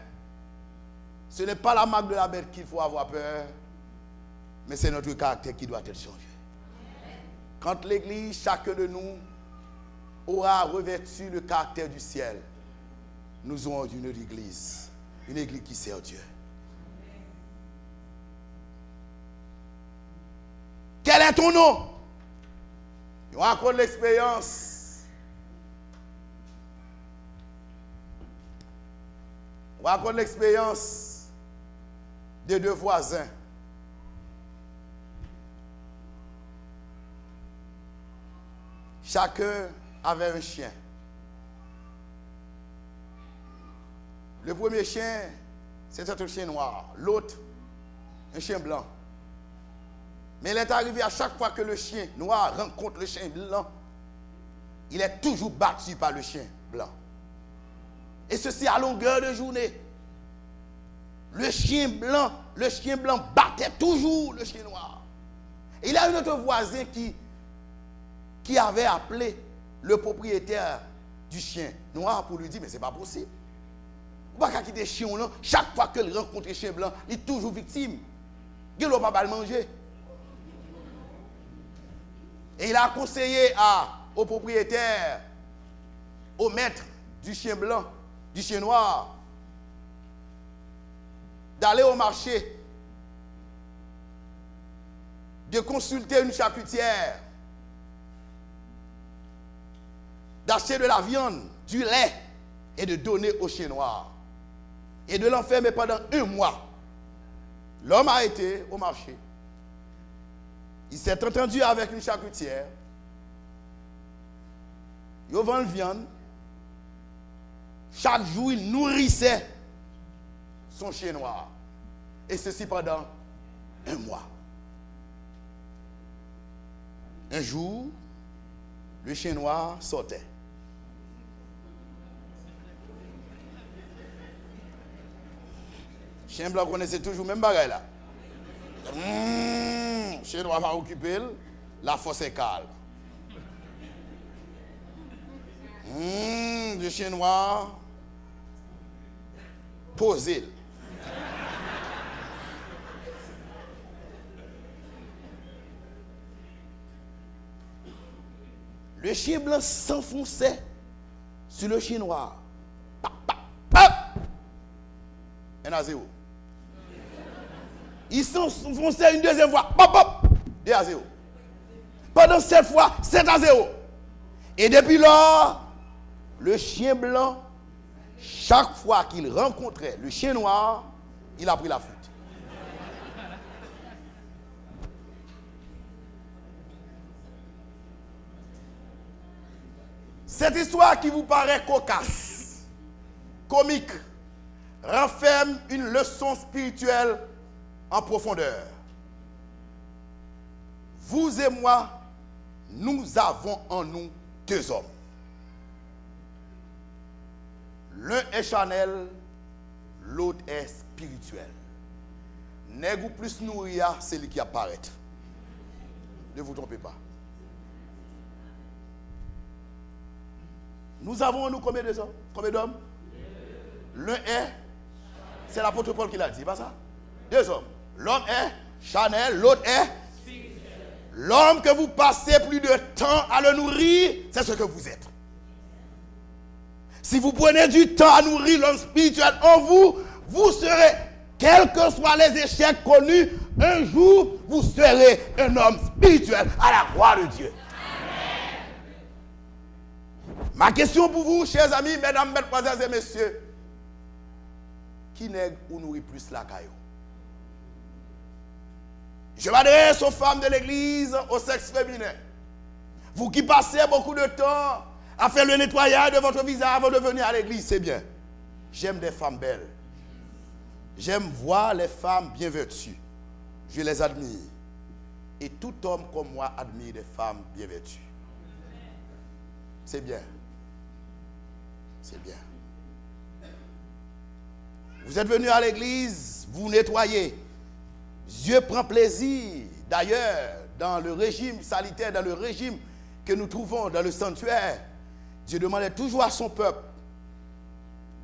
Ce n'est pas la marque de la bête qu'il faut avoir peur, mais c'est notre caractère qui doit être changé. Quand l'Église, chacun de nous, aura revêtu le caractère du ciel, nous aurons une Église qui sert Dieu. Quel est ton nom? On raconte l'expérience. On raconte l'expérience de deux voisins. Chacun avait un chien. Le premier chien, c'était un chien noir. L'autre, un chien blanc. Mais il est arrivé à chaque fois que le chien noir rencontre le chien blanc, il est toujours battu par le chien blanc. Et ceci à longueur de journée. Le chien blanc battait toujours le chien noir. Et il y a un autre voisin qui avait appelé le propriétaire du chien noir pour lui dire, mais c'est pas possible. Vous ne pouvez pas quitter le chien là. Chaque fois qu'il rencontre le chien blanc, il est toujours victime. Il ne va pas le manger. Et il a conseillé au propriétaire, au maître du chien blanc, du chien noir, d'aller au marché, de consulter une charcutière, d'acheter de la viande, du lait et de donner au chien noir. Et de l'enfermer pendant 1 mois. L'homme a été au marché. Il s'est entendu avec une charcutière. Il vend la viande. Chaque jour, il nourrissait son chien noir. Et ceci pendant 1 mois. Un jour, le chien noir sortait. Le chien blanc connaissait toujours le même bagaille là. Le chien noir va occuper, la fosse est calme. Le chien noir posé. Le chien blanc s'enfonçait sur le chien noir. Pap, pap, pap. 1-0. Il s'enfonçait une deuxième fois. Pop, pop. 2-0. Pendant 7 fois, 7-0. Et depuis lors, le chien blanc, chaque fois qu'il rencontrait le chien noir, il a pris la fuite. Cette histoire qui vous paraît cocasse, comique, renferme une leçon spirituelle en profondeur. Vous et moi, nous avons en nous deux hommes. L'un est charnel, l'autre est spirituel. Nègre ou plus nourri, c'est lui qui apparaît. Ne vous trompez pas. Nous avons en nous combien d'hommes? Combien d'hommes? L'un est, c'est l'apôtre Paul qui l'a dit, pas ça? Deux hommes. L'homme est charnel, l'autre est spirituel. L'homme que vous passez plus de temps à le nourrir, c'est ce que vous êtes. Si vous prenez du temps à nourrir l'homme spirituel en vous, vous serez, quels que soient les échecs connus, un jour, vous serez un homme spirituel à la gloire de Dieu. Amen. Ma question pour vous, chers amis, mesdames, mesdemoiselles et messieurs, qui nègre ou nourrit plus la caillou? Je m'adresse aux femmes de l'église, au sexe féminin. Vous qui passez beaucoup de temps à faire le nettoyage de votre visage avant de venir à l'église, c'est bien. J'aime des femmes belles. J'aime voir les femmes bien vêtues. Je les admire. Et tout homme comme moi admire des femmes bien vêtues. C'est bien. C'est bien. Vous êtes venu à l'église, vous nettoyez. Dieu prend plaisir. D'ailleurs, dans le régime sanitaire, dans le régime que nous trouvons dans le sanctuaire, Dieu demandait toujours à son peuple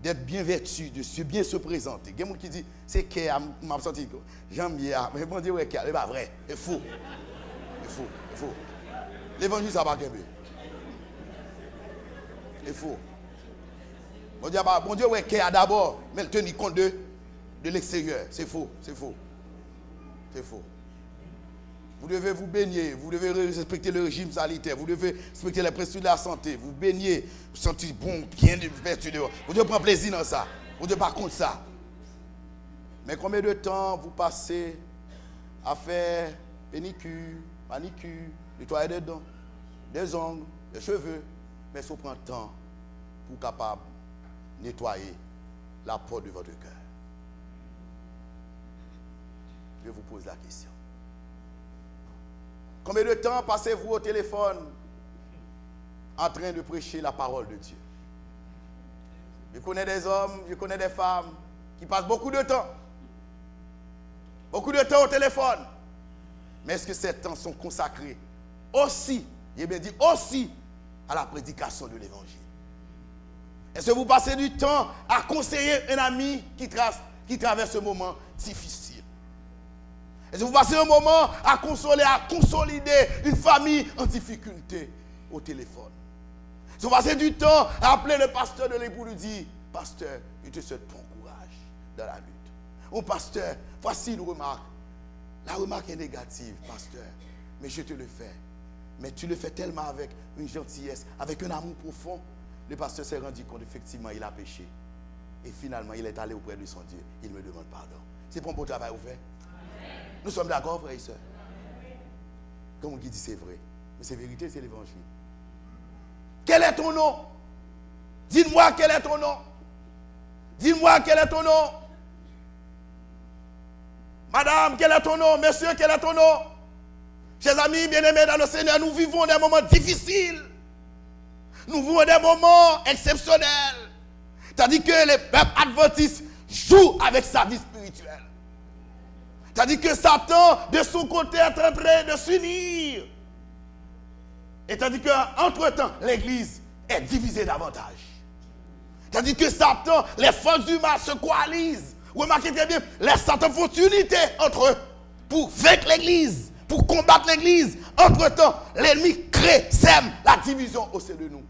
d'être bien vêtu, de bien se présenter. Il y a des gens qui disent, c'est qu'il m'a senti, j'aime bien, mais bon Dieu, c'est pas vrai, c'est faux. C'est faux, c'est faux. L'évangile, ça va pas gagner. C'est faux. Bon Dieu, ouais, qu'il y a d'abord, mais le tenir compte de l'extérieur. C'est faux, c'est faux. C'est faux. Vous devez vous baigner, vous devez respecter le régime sanitaire, vous devez respecter les prescriptions de la santé, vous baignez, vous sentez bon, bien de vertu dehors. Vous devez prendre plaisir dans ça. Vous devez pas contre ça. Mais combien de temps vous passez à faire pédicure, manicure, nettoyer des dents, des ongles, des cheveux, mais ça prend temps pour capable nettoyer la porte de votre cœur. Je vous pose la question. Combien de temps passez-vous au téléphone en train de prêcher la parole de Dieu? Je connais des hommes, je connais des femmes qui passent beaucoup de temps au téléphone. Mais est-ce que ces temps sont consacrés aussi, j'ai bien dit aussi, à la prédication de l'évangile? Est-ce que vous passez du temps à conseiller un ami qui traverse un moment difficile? Est-ce que vous passez un moment à consoler, à consolider une famille en difficulté au téléphone? Est-ce que vous passez du temps à appeler le pasteur de l'époux lui dire, pasteur, je te souhaite bon courage dans la lutte. Oh pasteur, voici une remarque. La remarque est négative, pasteur, mais je te le fais. Mais tu le fais tellement avec une gentillesse, avec un amour profond. Le pasteur s'est rendu compte, effectivement, il a péché. Et finalement, il est allé auprès de son Dieu. Il me demande pardon. C'est pour un beau travail au fait. Nous sommes d'accord, frères et sœurs. Comme on dit, c'est vrai. Mais c'est vérité, c'est l'évangile. Quel est ton nom? Dis-moi quel est ton nom. Dis-moi quel est ton nom. Madame, quel est ton nom? Monsieur, quel est ton nom? Chers amis, bien-aimés dans le Seigneur, nous vivons des moments difficiles. Nous vivons des moments exceptionnels. C'est-à-dire que les peuples adventistes jouent avec sa vie spirituelle. C'est-à-dire que Satan, de son côté, est en train de s'unir. Et c'est-à-dire qu'entre-temps, l'Église est divisée davantage. C'est-à-dire que Satan, les forces du mal se coalisent. Remarquez très bien, les Satan font unité entre eux pour vaincre l'Église, pour combattre l'Église. Entre-temps, l'ennemi crée, sème la division au sein de nous.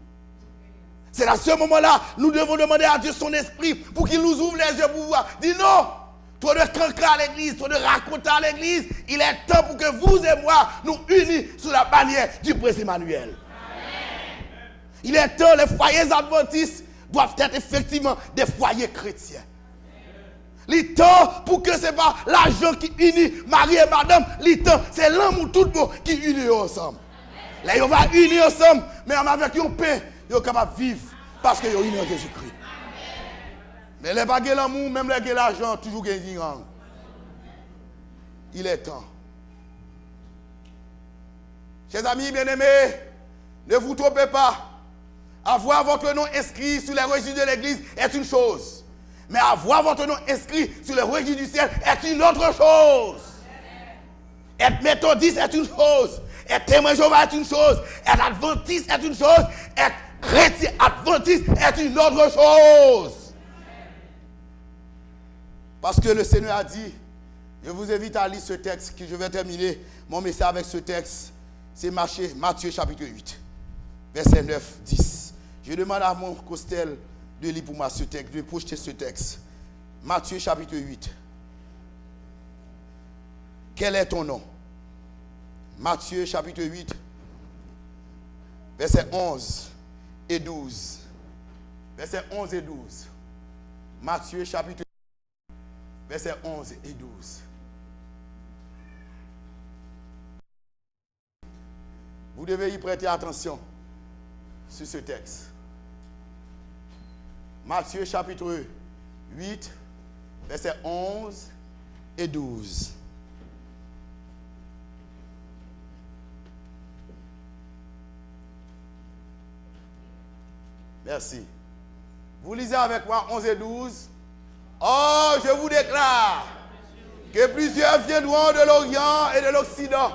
C'est à ce moment-là, nous devons demander à Dieu son esprit pour qu'il nous ouvre les yeux pour voir. Dis non! Trop de cancre à l'église, trop de raconter à l'église. Il est temps pour que vous et moi nous unis sous la bannière du prince Emmanuel. Amen. Il est temps, les foyers adventistes doivent être effectivement des foyers chrétiens. Il est temps pour que ce n'est pas l'argent qui unit Marie et madame. Il est temps, c'est l'amour tout beau qui unit ensemble. Là, on va unir ensemble, mais avec un pain Ils sont capables de vivre parce qu'ils ont une Jésus-Christ. Mais les baguettes l'amour, même les baguettes l'argent, toujours gagné. Il est temps. Chers amis bien-aimés, ne vous trompez pas. Avoir votre nom inscrit sur les registres de l'Église est une chose. Mais avoir votre nom inscrit sur les registres du ciel est une autre chose. Être méthodiste est une chose. Être témoin Jéhovah est une chose. Être adventiste est une chose. Être chrétien adventiste est une autre chose. Parce que le Seigneur a dit, je vous invite à lire ce texte, que je vais terminer mon message avec ce texte. C'est Matthieu chapitre 8, verset 9, 10. Je demande à mon Costel de lire pour moi ce texte, de projeter ce texte. Matthieu chapitre 8. Quel est ton nom? Matthieu chapitre 8, verset 11 et 12. Verset 11 et 12. Matthieu chapitre 8, verset 11 et 12. Vous devez y prêter attention sur ce texte. Matthieu chapitre 8, verset 11 et 12. Merci. Vous lisez avec moi 11 et 12. Oh, je vous déclare que plusieurs viendront de l'Orient et de l'Occident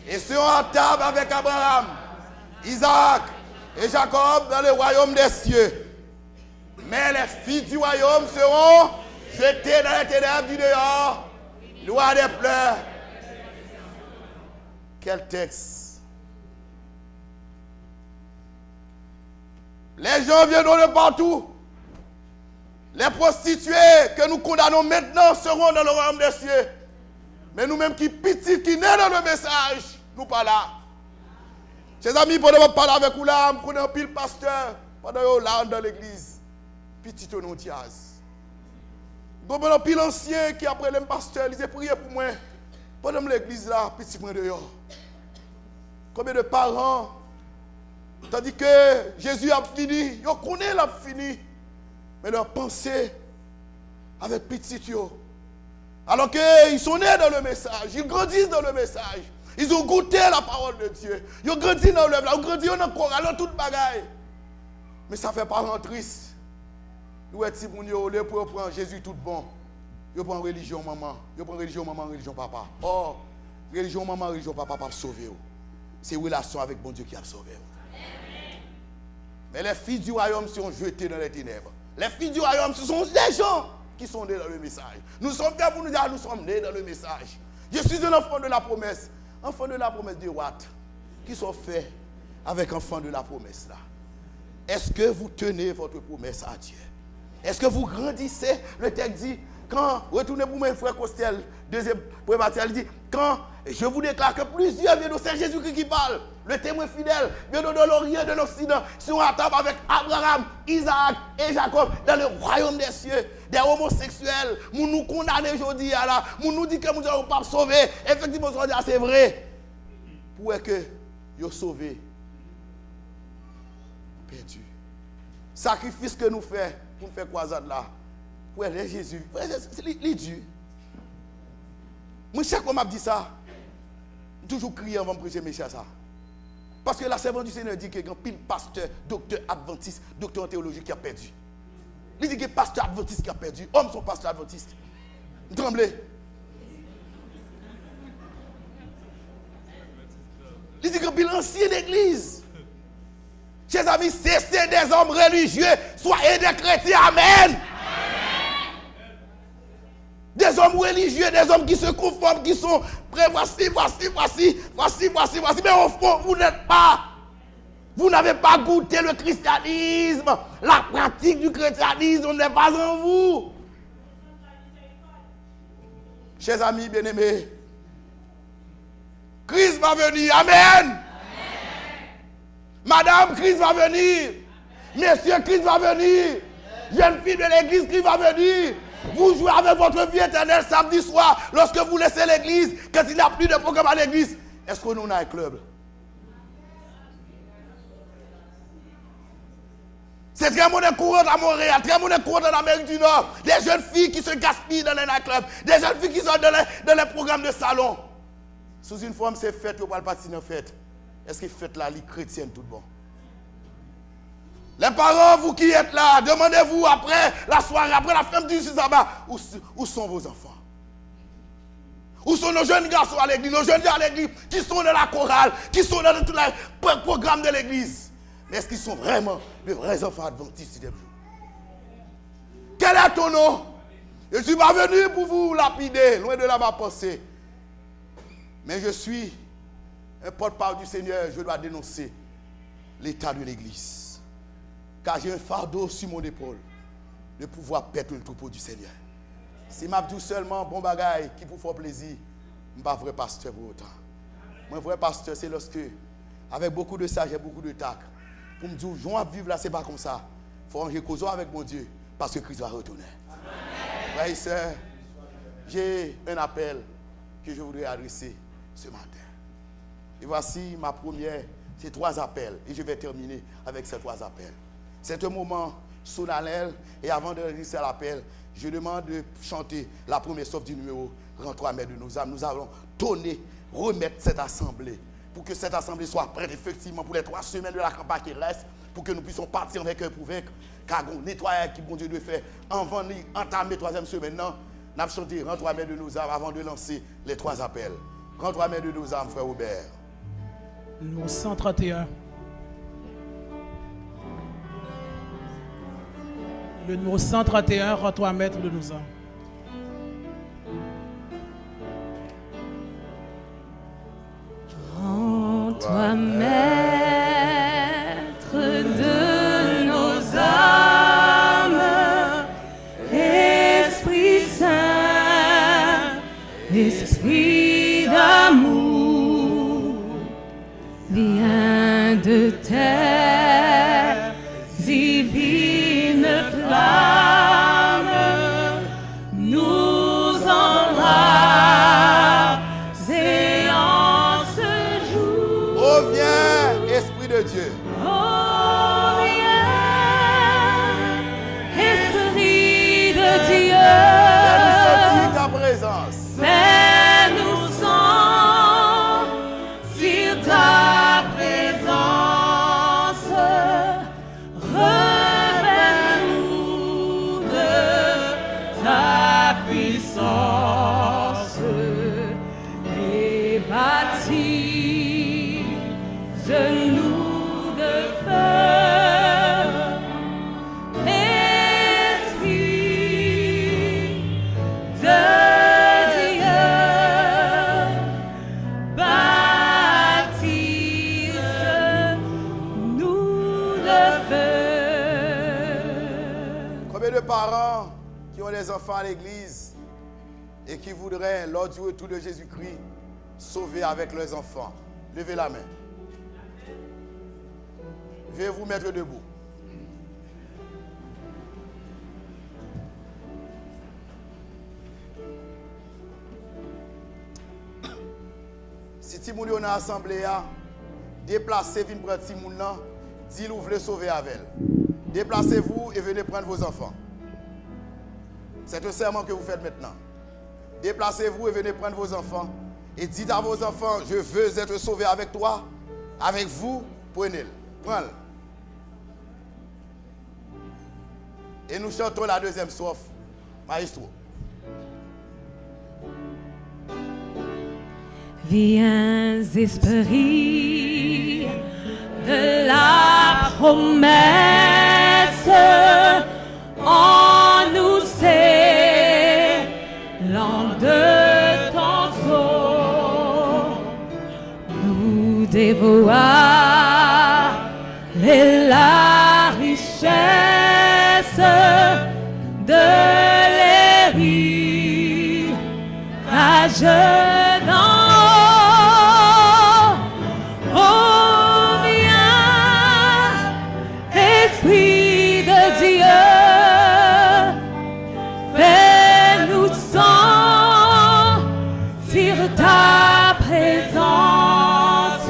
et seront à table avec Abraham, Isaac et Jacob dans le royaume des cieux. Mais les filles du royaume seront jetées dans les ténèbres du dehors, loin des pleurs. Quel texte! Les gens viendront de partout. Les prostituées que nous condamnons maintenant seront dans le royaume des cieux. Mais nous-mêmes qui petits, qui naissent dans le message, nous pas là. Chers amis, pendant que parler avec vous là, je connais un pile pasteur, pendant que vous là dans l'église, petit au nom Diaz. Donc, un pile ancien qui après le pasteur, il a prié pour moi. Pendant l'église là, petit point dehors. Combien de parents, tandis que Jésus a fini, ils connaissent l'a fini, mais leur pensée avec petit yo. Alors qu'ils sont nés dans le message, ils grandissent dans le message, ils ont goûté la parole de Dieu, ils ont grandi dans l'œuvre, ils ont grandi dans le corps, dans toute bagaille. Mais ça fait parents tristes. Nous êtes si pour nous pour prendre Jésus tout bon. Ils prennent religion maman, ils prennent religion maman, religion papa. Oh, religion maman, religion papa pas sauver. C'est relation avec bon Dieu qui a sauvé. Mais les filles du royaume sont jetées dans les ténèbres. Les filles du royaume, ce sont des gens qui sont nés dans le message. Nous sommes faits pour nous dire, nous sommes nés dans le message. Je suis un enfant de la promesse. Enfant de la promesse de Watt, qui sont faits avec enfant de la promesse là. Est-ce que vous tenez votre promesse à Dieu? Est-ce que vous grandissez? Le texte dit, quand, retournez pour mes frères Costel, deuxième prémature, il dit, quand je vous déclare que plusieurs viennent, c'est Jésus-Christ qui parle, le témoin fidèle, viennent de l'Orient et de l'Occident, sont à table avec Abraham, Isaac et Jacob dans le royaume des cieux, des homosexuels, nous condamnons aujourd'hui, nous dit que nous ne sommes pas sauvés, effectivement, c'est vrai, pour que nous sauvés, perdu. Sacrifice que nous faisons pour nous faire croisade là, pour aider Jésus, c'est Dieu. Moi, chaque fois que je dis ça, je toujours crier avant de prêcher mes chers ça. Parce que la servante du Seigneur dit qu'il y a un pile pasteur, docteur adventiste, docteur en théologie qui a perdu. Il dit qu'il y a un pasteur adventiste qui a perdu. Hommes sont pasteurs adventistes. Vous tremblez. Il dit qu'il y a un pile ancienne église. Chers amis, cessez des hommes religieux, soyez des chrétiens. Amen. Des hommes religieux, des hommes qui se conforment, qui sont prêts, voici. Mais au fond, vous n'êtes pas. Vous n'avez pas goûté le christianisme. La pratique du christianisme n'est pas en vous. Chers amis bien-aimés, Christ va venir. Amen. Madame, Christ va venir. Messieurs, Christ va venir. Jeune fille de l'église, Christ va venir. Vous jouez avec votre vie éternelle samedi soir, lorsque vous laissez l'église, quand il n'y a plus de programme à l'église. Est-ce que nous avons un club? C'est très monnaie courante à Montréal, très monnaie courante en Amérique du Nord. Des jeunes filles qui se gaspillent dans les nightclubs, des jeunes filles qui sont dans les programmes de salon. Sous une forme, c'est fête, vous ne parlez pas de fête. Est-ce que fête la ligue chrétienne tout bon? Les parents, vous qui êtes là, demandez-vous après la soirée, après la fin du sabbat, où sont vos enfants? Où sont nos jeunes garçons à l'église, nos jeunes gens à l'église, qui sont dans la chorale, qui sont dans tous les programmes de l'église? Mais est-ce qu'ils sont vraiment de vrais enfants adventistes des jours? Quel est ton nom? Je ne suis pas venu pour vous lapider, loin de là ma pensée. Mais je suis un porte-parole du Seigneur, je dois dénoncer l'état de l'église. Car j'ai un fardeau sur mon épaule de pouvoir perdre le troupeau du Seigneur. Si m'a dit seulement bon bagaille qui vous fait plaisir, je ne suis pas vrai pasteur pour autant. Mon vrai pasteur, c'est lorsque, avec beaucoup de sagesse, beaucoup de tact, pour me dire, je vais vivre là, ce n'est pas comme ça. Il faut ranger cause avec mon Dieu, parce que Christ va retourner. Frères et sœurs, j'ai un appel que je voudrais adresser ce matin. Et voici ma première, ces 3 appels. Et je vais terminer avec ces 3 appels. C'est un moment solennel. Et avant de réaliser l'appel, je demande de chanter la première strophe du numéro « Rends-toi maître de nos âmes ». Nous allons donner, remettre cette assemblée pour que cette assemblée soit prête effectivement pour les 3 semaines de la campagne qui reste, pour que nous puissions partir avec eux pour vaincre. Car on nettoyage qui bon Dieu de faire avant d'entamer la 3e semaine. Non, nous avons chanté « Rends-toi maître de nos âmes » avant de lancer les 3 appels. « Rends-toi maître de nos âmes », frère Aubert. Numéro 131. Le numéro 131, rends-toi maître de nos âmes. Rends-toi maître de nos âmes, Esprit Saint, Esprit d'amour, viens de terre, divine flamme, nous embraser en ce jour. Oh, viens, Esprit de Dieu. Oh, viens, Esprit de Dieu. Viens nous sentir ta présence. Fais-nous sentir ta présence. Revêt-nous de ta puissance et baptise-nous de feu. Esprit de Dieu, baptise-nous de feu. Combien de parents qui ont des enfants à l'église et qui voudraient, lors du retour de Jésus-Christ, sauver avec leurs enfants? Levez la main. Veuillez vous mettre debout. Si Timoun est dans l'assemblée, déplacez, venez prendre Timoun, dis-le, vous voulez sauver avec elle. Déplacez-vous et venez prendre vos enfants. C'est un serment que vous faites maintenant. Déplacez-vous et venez prendre vos enfants. Et dites à vos enfants, je veux être sauvé avec toi, avec vous, prenez-le. Prends-le. Et nous chantons la 2e strophe. Maestro. Viens, Esprit de la promesse, en nous scellant de ton sceau, nous dévoiler la richesse de l'héritage d'en haut. Oh, viens, Esprit de Dieu, fais-nous sentir ta présence,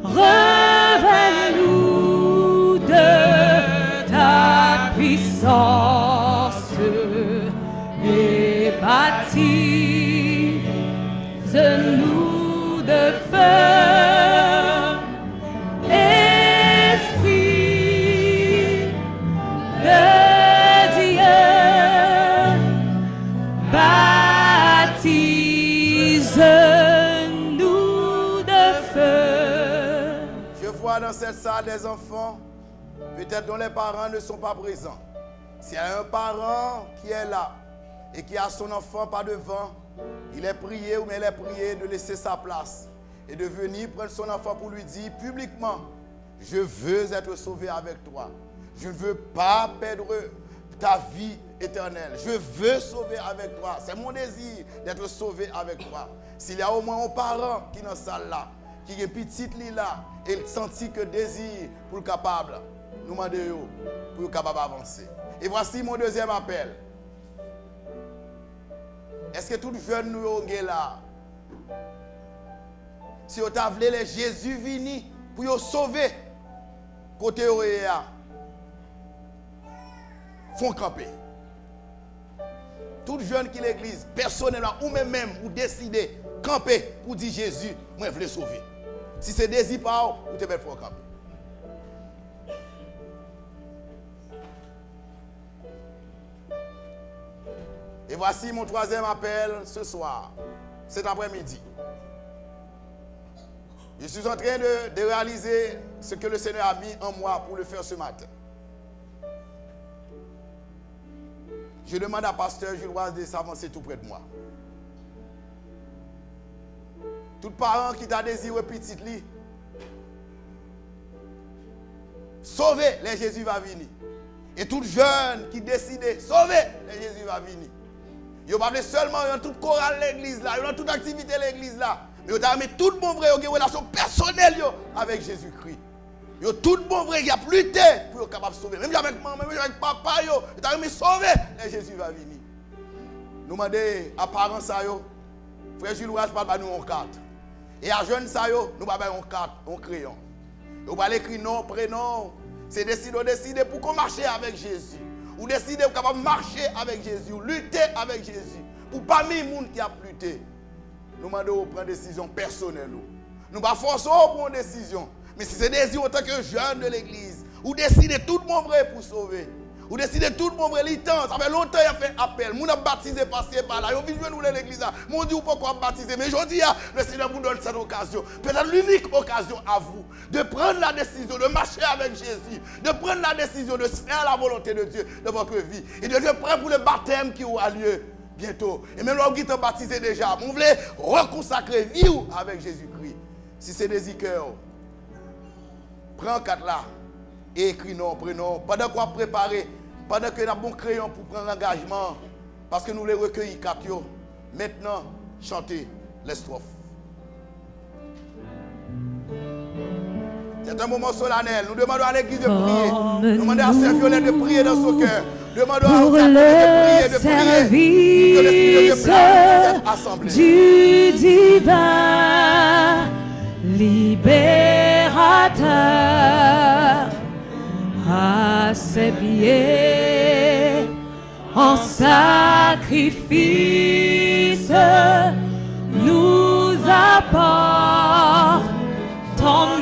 revêt-nous de baptise-nous de feu. Esprit de Dieu, baptise-nous de feu. Je vois dans cette salle des enfants, peut-être dont les parents ne sont pas présents. S'il y a un parent qui est là et qui a son enfant pas devant, il est prié ou bien elle est prié de laisser sa place et de venir prendre son enfant pour lui dire publiquement: je veux être sauvé avec toi. Je ne veux pas perdre ta vie éternelle. Je veux sauver avec toi. C'est mon désir d'être sauvé avec toi. S'il y a au moins un parent qui est dans cette salle là, qui est petit là, et il sentit que désir pour le capable, nous demandons pour le capable avancer. Et voici mon deuxième appel. Est-ce que tout jeune nous sommes là? Si vous avez les Jésus vini pour vous sauver, côté OEA, font camper. Tout jeune qui l'église, personnellement, ou même, ou décider, camper pour dire Jésus, moi je veux le sauver. Si c'est désir par vous, vous devez faire camper. Et voici mon troisième appel ce soir, cet après-midi. Je suis en train de réaliser ce que le Seigneur a mis en moi pour le faire ce matin. Je demande à Pasteur Gilloise de s'avancer tout près de moi. Tout parent qui t'a désiré petit lit, sauver, les Jésus va venir. Et tout jeune qui décide, sauver, les Jésus va venir. Ils ne parlent pas seulement dans toute chorale l'église là, dans toute activité l'église là. Mais ils ont mis tout le bon vrai, ils ont une relation personnelle avec Jésus-Christ. Ils ont tout le bon vrai, ils ont lutté pour être capable de sauver. Même avec maman, même avec papa, ils ont mis sauver, et Jésus va venir. Nous demandons à parents ça, frère Jules Rouage parle nous en carte. Et à jeunes ça, nous parlons en carte, en crayon. Nous allons écrire nom, prénom. C'est décider pour qu'on marche avec Jésus. Ou décider pour capable marcher avec Jésus, ou lutter avec Jésus. Pour pas mis les gens qui a lutté. Nous demandons de prendre une décision personnelle. Nous ne pas forcer pour une décision. Mais si c'est désir en tant que jeune de l'église, ou décider tout le monde vrai pour sauver. Ou décider tout le monde vrai, il tente. Ça fait longtemps qu'il a fait appel. Nous avons baptisé par-ci et par-là. Ils ont vu nous l'église. Nous dit pourquoi baptiser. Mais aujourd'hui, le Seigneur vous donne cette occasion. Peut-être l'unique occasion à vous de prendre la décision de marcher avec Jésus. De prendre la décision de faire la volonté de Dieu dans votre vie. Et de Dieu prêt pour le baptême qui aura lieu bientôt. Et même lorsque vous êtes baptisé déjà, vous voulez reconsacrer vie avec Jésus-Christ. Si c'est des cœurs, prends 4 là. Et écris non, prénom. Pendant qu'on préparer, pendant que nous avons bon crayon pour prendre l'engagement, parce que nous les recueillons 4. Maintenant, chantez les strophes. C'est un moment solennel. Nous demandons à l'église de prier. Nous demandons à Sœur Violette de prier dans son cœur. Demandons à pour le service du divin libérateur. À ses pieds, en sacrifice, nous apportons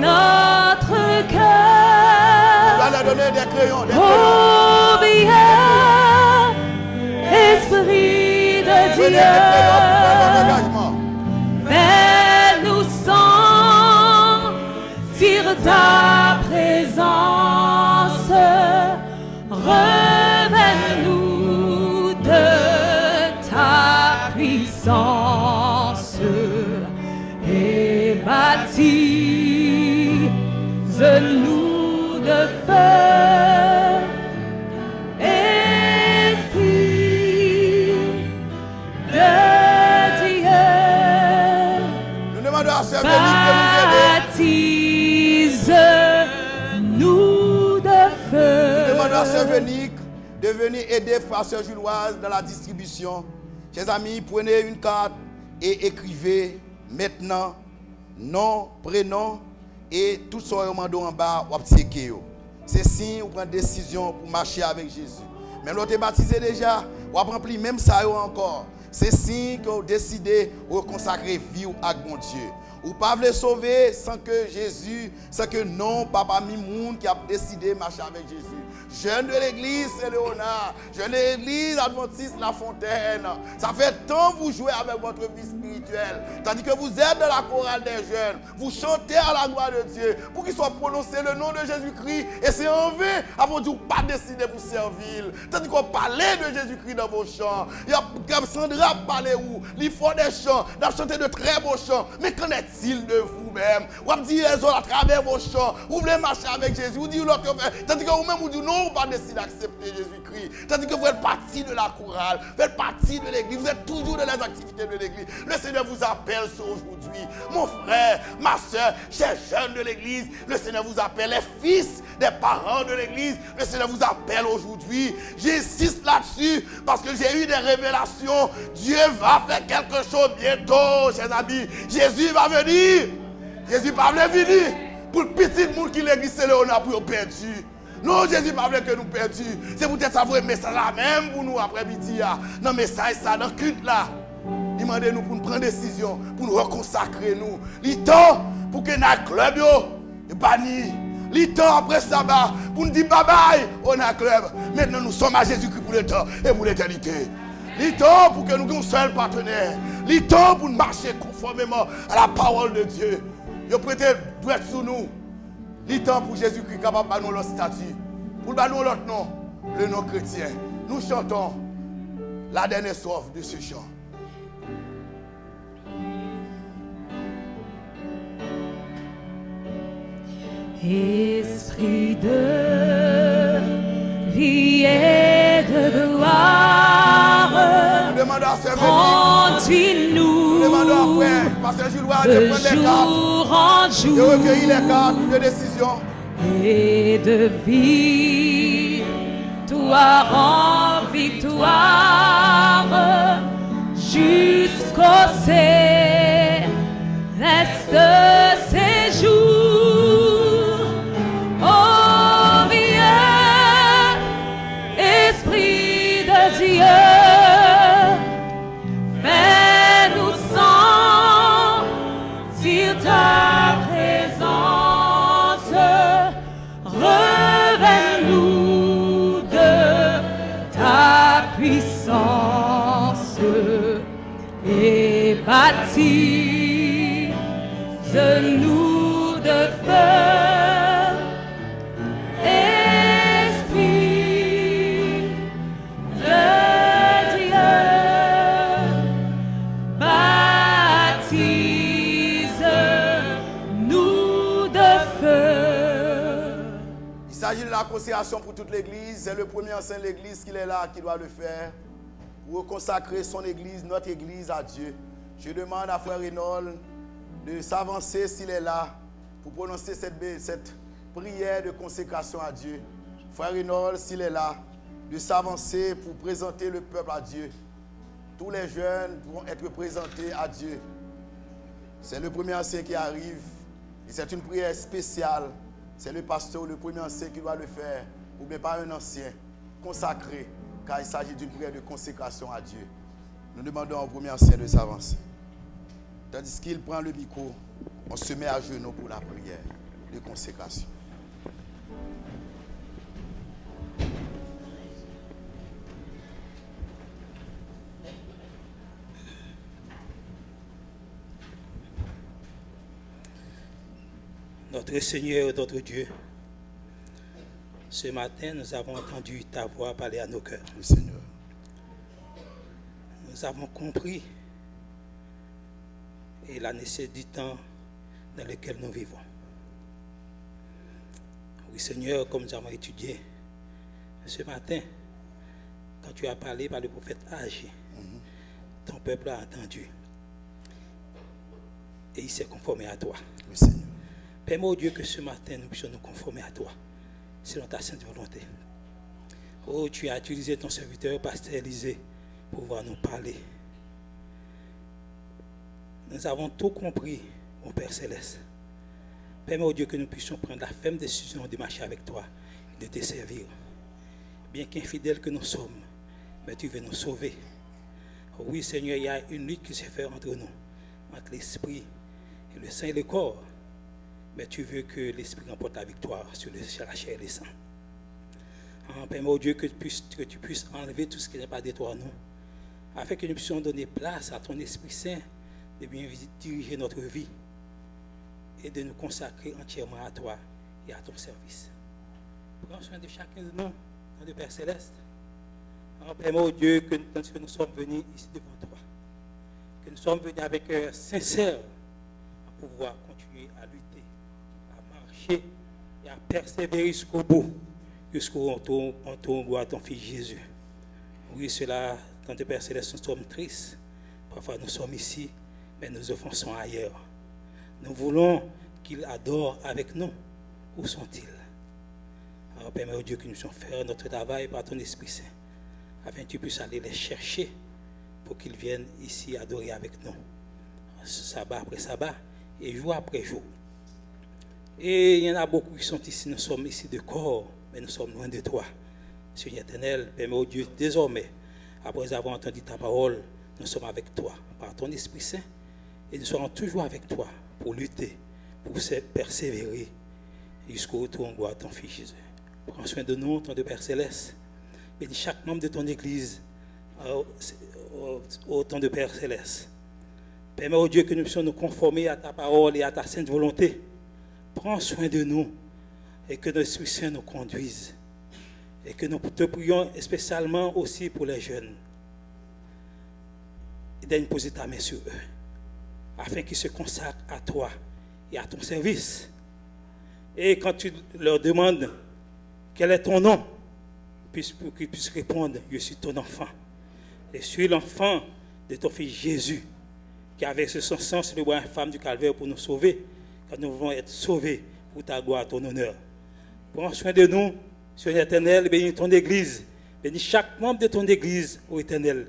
notre cœur. On va leur donner des crayons. Oh, viens, Esprit de Dieu, fais-nous sentir ta présence, révèle-nous de ta puissance et baptise-nous de feu. Esprit de Dieu, nous demandons à Sœur Véronique de nous aider. Baptise-nous de feu. Nous demandons à Sœur Véronique de venir aider Frère Sœur Juloise dans la distribution. Chers amis, prenez une carte et écrivez maintenant nom, prénom et tout ce que vous en bas, vous checkez. C'est signe, vous prenez décision pour marcher avec Jésus. Même l'autre est baptisé déjà, ou a rempli même ça encore. C'est signe que vous décidez de consacrer vie à mon Dieu. Ou pas voulez sauver sans que Jésus, sans que non, papa Mimoun qui a décidé de marcher avec Jésus. Jeune de l'église Saint-Léonard, jeune de l'église Adventiste La Fontaine. Ça fait tant que vous jouez avec votre vie spirituelle. Tandis que vous êtes dans la chorale des jeunes. Vous chantez à la gloire de Dieu. Pour qu'il soit prononcé le nom de Jésus-Christ. Et c'est en vain avant de pas décider pour servir. Tandis qu'on parlait de Jésus-Christ dans vos chants. Il y a Sandra parlé où? Il faut des chants. Il a chanté de très beaux chants. Mais qu'en est-il de vous-même? Vous avez dit les autres à travers vos chants. Vous voulez marcher avec Jésus. Vous dites l'autre. Tandis que vous-même vous dites non. Vous pas décidé d'accepter Jésus-Christ. Tandis que vous êtes parti de la chorale, vous êtes parti de l'église, vous êtes toujours dans les activités de l'église. Le Seigneur vous appelle aujourd'hui. Mon frère, ma soeur, chers jeunes de l'église, le Seigneur vous appelle. Les fils des parents de l'église, le Seigneur vous appelle aujourd'hui. J'insiste là-dessus parce que j'ai eu des révélations. Dieu va faire quelque chose bientôt, chers amis. Jésus va venir. Jésus va venir pour le petit monde qui l'église Saint-Léonard pour perdu. Non, Jésus ne veut que nous perdus. C'est peut-être ça un message là même pour nous après-midi. Dans le message, ça, dans le culte là. Demandez-nous pour nous prendre des décisions, pour nous reconsacrer nous. Il temps pour que notre club est banni. Il temps après ça, pour nous dire bye bye, on a un club. Maintenant, nous sommes à Jésus-Christ pour le temps et pour l'éternité. Il temps pour que nous ayons un seul partenaire. Il temps pour nous marcher conformément à la parole de Dieu. Il prêté droit sur nous. Il temps pour Jésus-Christ capable de nous notre statut. Pour nous notre nom, le nom chrétien. Nous chantons la dernière strophe de ce chant. Esprit de vie et de gloire, conduis-nous de jour en jour et de victoire en victoire jusqu'au céleste séjour. Fais-nous sentir ta présence, révèle-nous de ta puissance et baptise-nous de feu. Il s'agit de la consécration pour toute l'église. C'est le premier enseigne de l'église qui est là, qui doit le faire. Pour consacrer son église, notre église à Dieu. Je demande à Frère Reynold de s'avancer s'il est là pour prononcer cette prière de consécration à Dieu. Frère Reynold, s'il est là, de s'avancer pour présenter le peuple à Dieu. Tous les jeunes vont être présentés à Dieu. C'est le premier ancien qui arrive. Et c'est une prière spéciale. C'est le pasteur, le premier ancien qui doit le faire. Ou bien pas un ancien consacré. Car il s'agit d'une prière de consécration à Dieu. Nous demandons au premier ancien de s'avancer. Tandis qu'il prend le micro, on se met à genoux pour la prière de consécration. Notre Seigneur, notre Dieu, ce matin, nous avons entendu ta voix parler à nos cœurs. Oui, Seigneur. Nous avons compris et la nécessité du temps dans lequel nous vivons. Oui, Seigneur, comme nous avons étudié ce matin, quand tu as parlé par le prophète Agé, ton peuple a entendu et il s'est conformé à toi. Oui, Seigneur. Permets au Dieu que ce matin nous puissions nous conformer à toi, selon ta sainte volonté. Oh, tu as utilisé ton serviteur, pasteur Élisée, pour pouvoir nous parler. Nous avons tout compris, mon Père Céleste. Permets au Dieu que nous puissions prendre la ferme décision de marcher avec toi et de te servir. bien qu'infidèles que nous sommes, mais tu veux nous sauver. Oui, Seigneur, il y a une lutte qui se fait entre nous, entre l'esprit et le sang et le corps. Mais tu veux que l'esprit remporte la victoire sur la chair et le sang. Permets, oh Dieu, que tu puisses enlever tout ce qui n'est pas de toi en nous, afin que nous puissions donner place à ton Esprit Saint de bien diriger notre vie et de nous consacrer entièrement à toi et à ton service. Prends soin de chacun de nous, de Père Céleste. Permets, oh Dieu, que tandis que nous sommes venus ici devant toi, que nous sommes venus avec un cœur sincère pour pouvoir continuer à lutter, à marcher et à persévérer jusqu'au bout, jusqu'au retour à ton Fils Jésus. Oui, cela, tant de Père Céleste, nous sommes tristes. Parfois, nous sommes ici, mais nous offensons ailleurs. Nous voulons qu'ils adorent avec nous. Où sont-ils? Alors, permets, oh Dieu, que nous puissions faire notre travail par ton Esprit Saint, afin que tu puisses aller les chercher pour qu'ils viennent ici adorer avec nous, sabbat après sabbat et jour après jour. Et il y en a beaucoup qui sont ici, nous sommes ici de corps, mais nous sommes loin de toi. Seigneur éternel, permets, oh Dieu, désormais, après avoir entendu ta parole, nous sommes avec toi par ton Esprit Saint et nous serons toujours avec toi pour lutter, pour persévérer jusqu'au retour en gloire de ton Fils Jésus. Prends soin de nous, ton Père Céleste. Bénis chaque membre de ton Église au temps de Père Céleste. Permets, oh Dieu, que nous puissions nous conformer à ta parole et à ta sainte volonté. Prends soin de nous et que notre Esprit Saint nous conduise. Et que nous te prions spécialement aussi pour les jeunes. Et d'aller poser ta main sur eux, afin qu'ils se consacrent à toi et à ton service. Et quand tu leur demandes quel est ton nom, pour qu'ils puissent répondre, je suis ton enfant. Je suis l'enfant de ton Fils Jésus, qui avait ce son sang sur le bois infâme du calvaire pour nous sauver, quand nous voulons être sauvés pour ta gloire, ton honneur. Prends soin de nous, Seigneur éternel, bénis ton Église, bénis chaque membre de ton Église, ô éternel.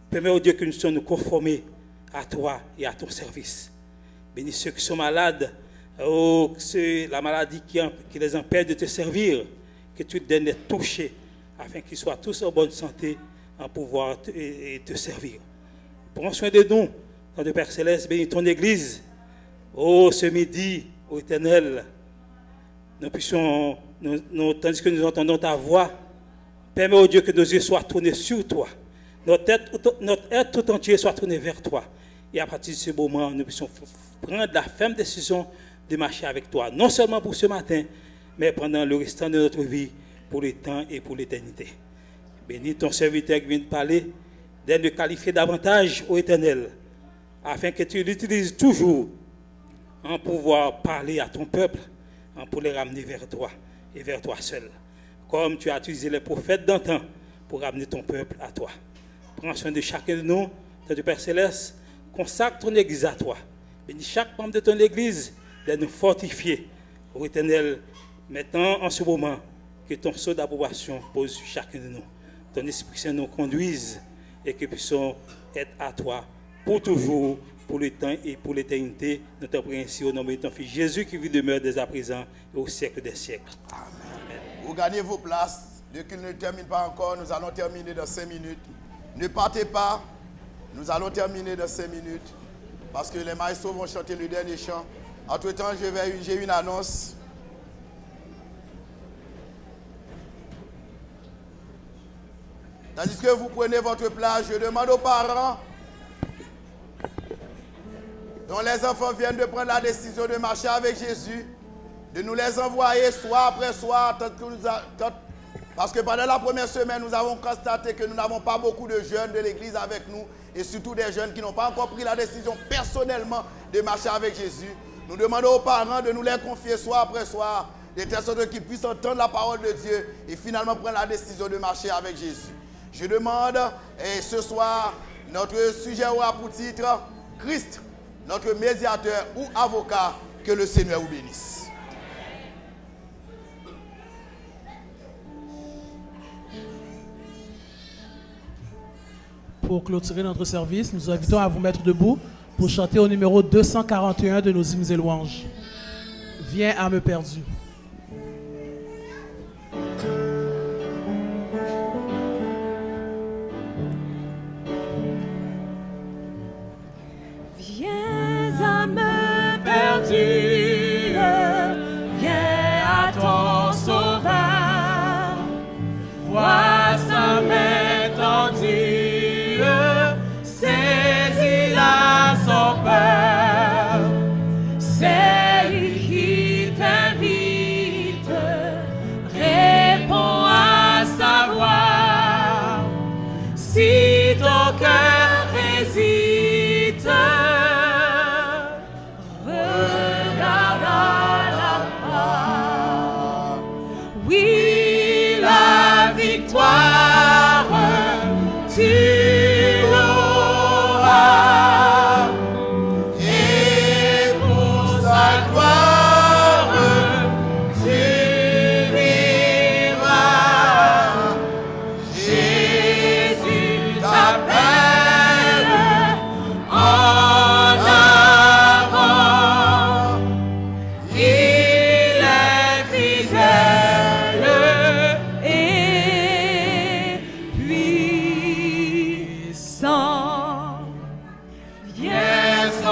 Permets, ô Dieu, que nous soyons nous conformer à toi et à ton service. Bénis ceux qui sont malades, la maladie qui les empêche de te servir, que tu donnes les toucher, afin qu'ils soient tous en bonne santé, en pouvoir te servir. Prends soin de nous, ton Père Céleste, bénis ton Église. Oh, ce midi, ô éternel, nous puissions, tandis que nous entendons ta voix, permets, ô Dieu, que nos yeux soient tournés sur toi. Notre être tout entier soit tourné vers toi. Et à partir de ce moment, nous puissions prendre la ferme décision de marcher avec toi. Non seulement pour ce matin, mais pendant le restant de notre vie, pour le temps et pour l'éternité. Bénis ton serviteur qui vient de parler, d'aide le qualifier davantage, ô Éternel, afin que tu l'utilises toujours en pouvoir parler à ton peuple, pour les ramener vers toi et vers toi seul. Comme tu as utilisé les prophètes d'antan pour ramener ton peuple à toi. Prends soin de chacun de nous, ton Père Céleste, consacre ton Église à toi. Bénis chaque membre de ton Église de nous fortifier. Ô Éternel, maintenant, en ce moment, que ton sceau d'approbation pose sur chacun de nous. Ton Esprit Saint nous conduise et que puissions être à toi pour toujours, pour le temps et pour l'éternité. Nous te prions ainsi au nom de ton Fils Jésus qui vit demeure dès à présent et au siècle des siècles. Amen. Vous gagnez vos places. Dès qu'il ne termine pas encore, nous allons terminer dans 5 minutes. Ne partez pas. Nous allons terminer dans 5 minutes parce que les maestros vont chanter le dernier chant. Entre-temps, j'ai une annonce. Tandis que vous prenez votre place, je demande aux parents dont les enfants viennent de prendre la décision de marcher avec Jésus, de nous les envoyer soir après soir, parce que pendant la première semaine, nous avons constaté que nous n'avons pas beaucoup de jeunes de l'église avec nous, et surtout des jeunes qui n'ont pas encore pris la décision personnellement de marcher avec Jésus. Nous demandons aux parents de nous les confier soir après soir, de telle sorte qu'ils puissent entendre la parole de Dieu et finalement prendre la décision de marcher avec Jésus. Je demande, et ce soir, notre sujet aura pour titre Christ, notre médiateur ou avocat, que le Seigneur vous bénisse. Pour clôturer notre service, nous invitons à vous mettre debout pour chanter au numéro 241 de nos hymnes et louanges. Viens âme perdue.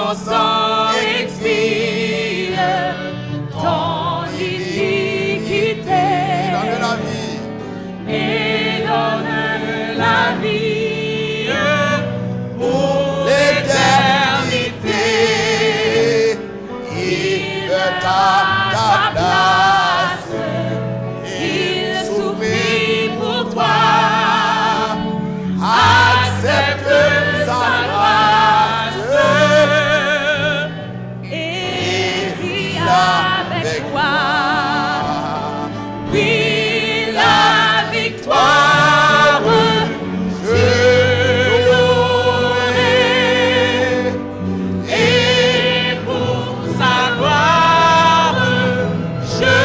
ton sang expire ton iniquité Donne la vie. et donne la vie pour l'éternité. Il veut ta place. Il souffrit pour toi. Accepte sa grâce et vis avec toi. Oui, la victoire, je l'aurai. Et pour sa gloire, je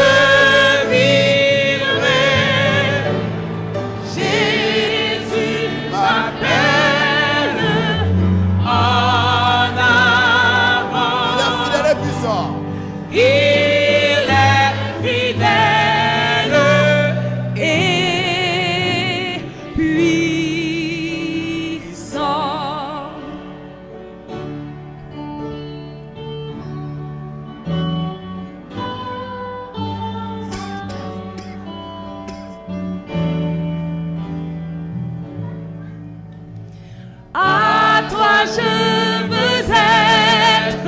vivrai. Jésus m'appelle en avant. Il est fidèle et puissant. Il est fidèle et puissant. À toi je veux être,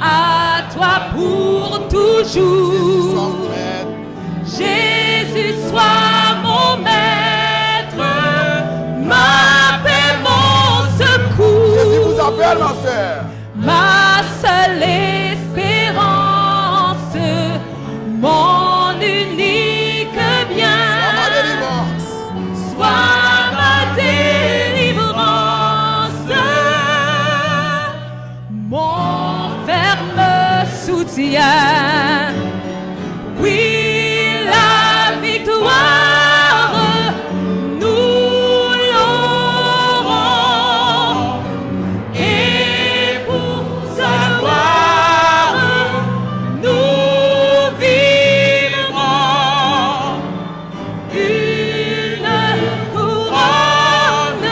à toi pour toujours. Sois maître. Jésus, sois mon maître, ma paix, mon secours. Jésus vous appelle, ma soeur. Ma seule espérance, mon unique bien. Ma délivrance. Sois ma délivrance, mon ferme soutien. Oui, la victoire, nous l'aurons. Et pour sa gloire, nous vivrons. Une couronne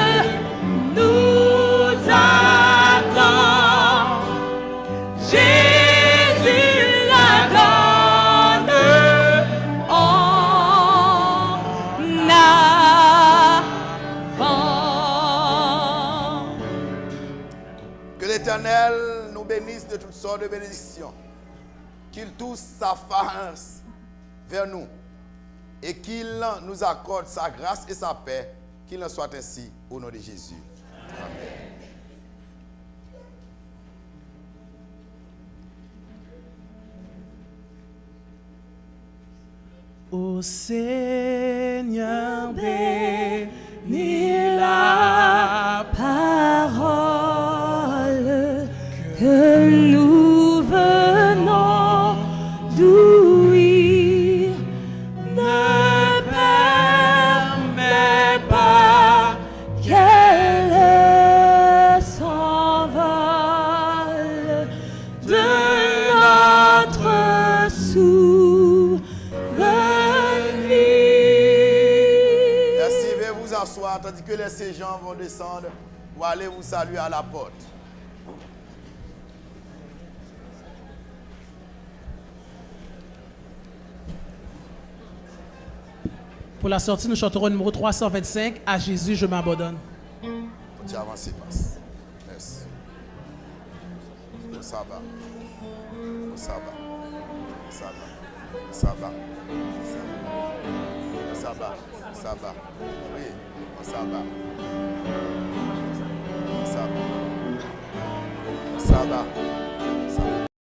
nous attend. Jésus la donne en avant. Que l'Éternel nous bénisse de toutes sortes de bénédictions. Qu'il touche sa face vers nous et qu'il nous accorde sa grâce et sa paix. Qu'il en soit ainsi au nom de Jésus. Amen. Ô Seigneur, bénis la Parole que nous venons d'ouïr ne permet pas qu'elle s'envole de notre souvenir. Merci, veuillez vous asseoir tandis que les séjours vont descendre pour aller vous saluer à la porte. Pour la sortie, nous chanterons le numéro 325, À Jésus, je m'abandonne. Tu avances, passe. Merci. Ça va. Ça va. Ça va. Ça va. Ça va. Ça va. Oui, ça va. Ça va. Ça va.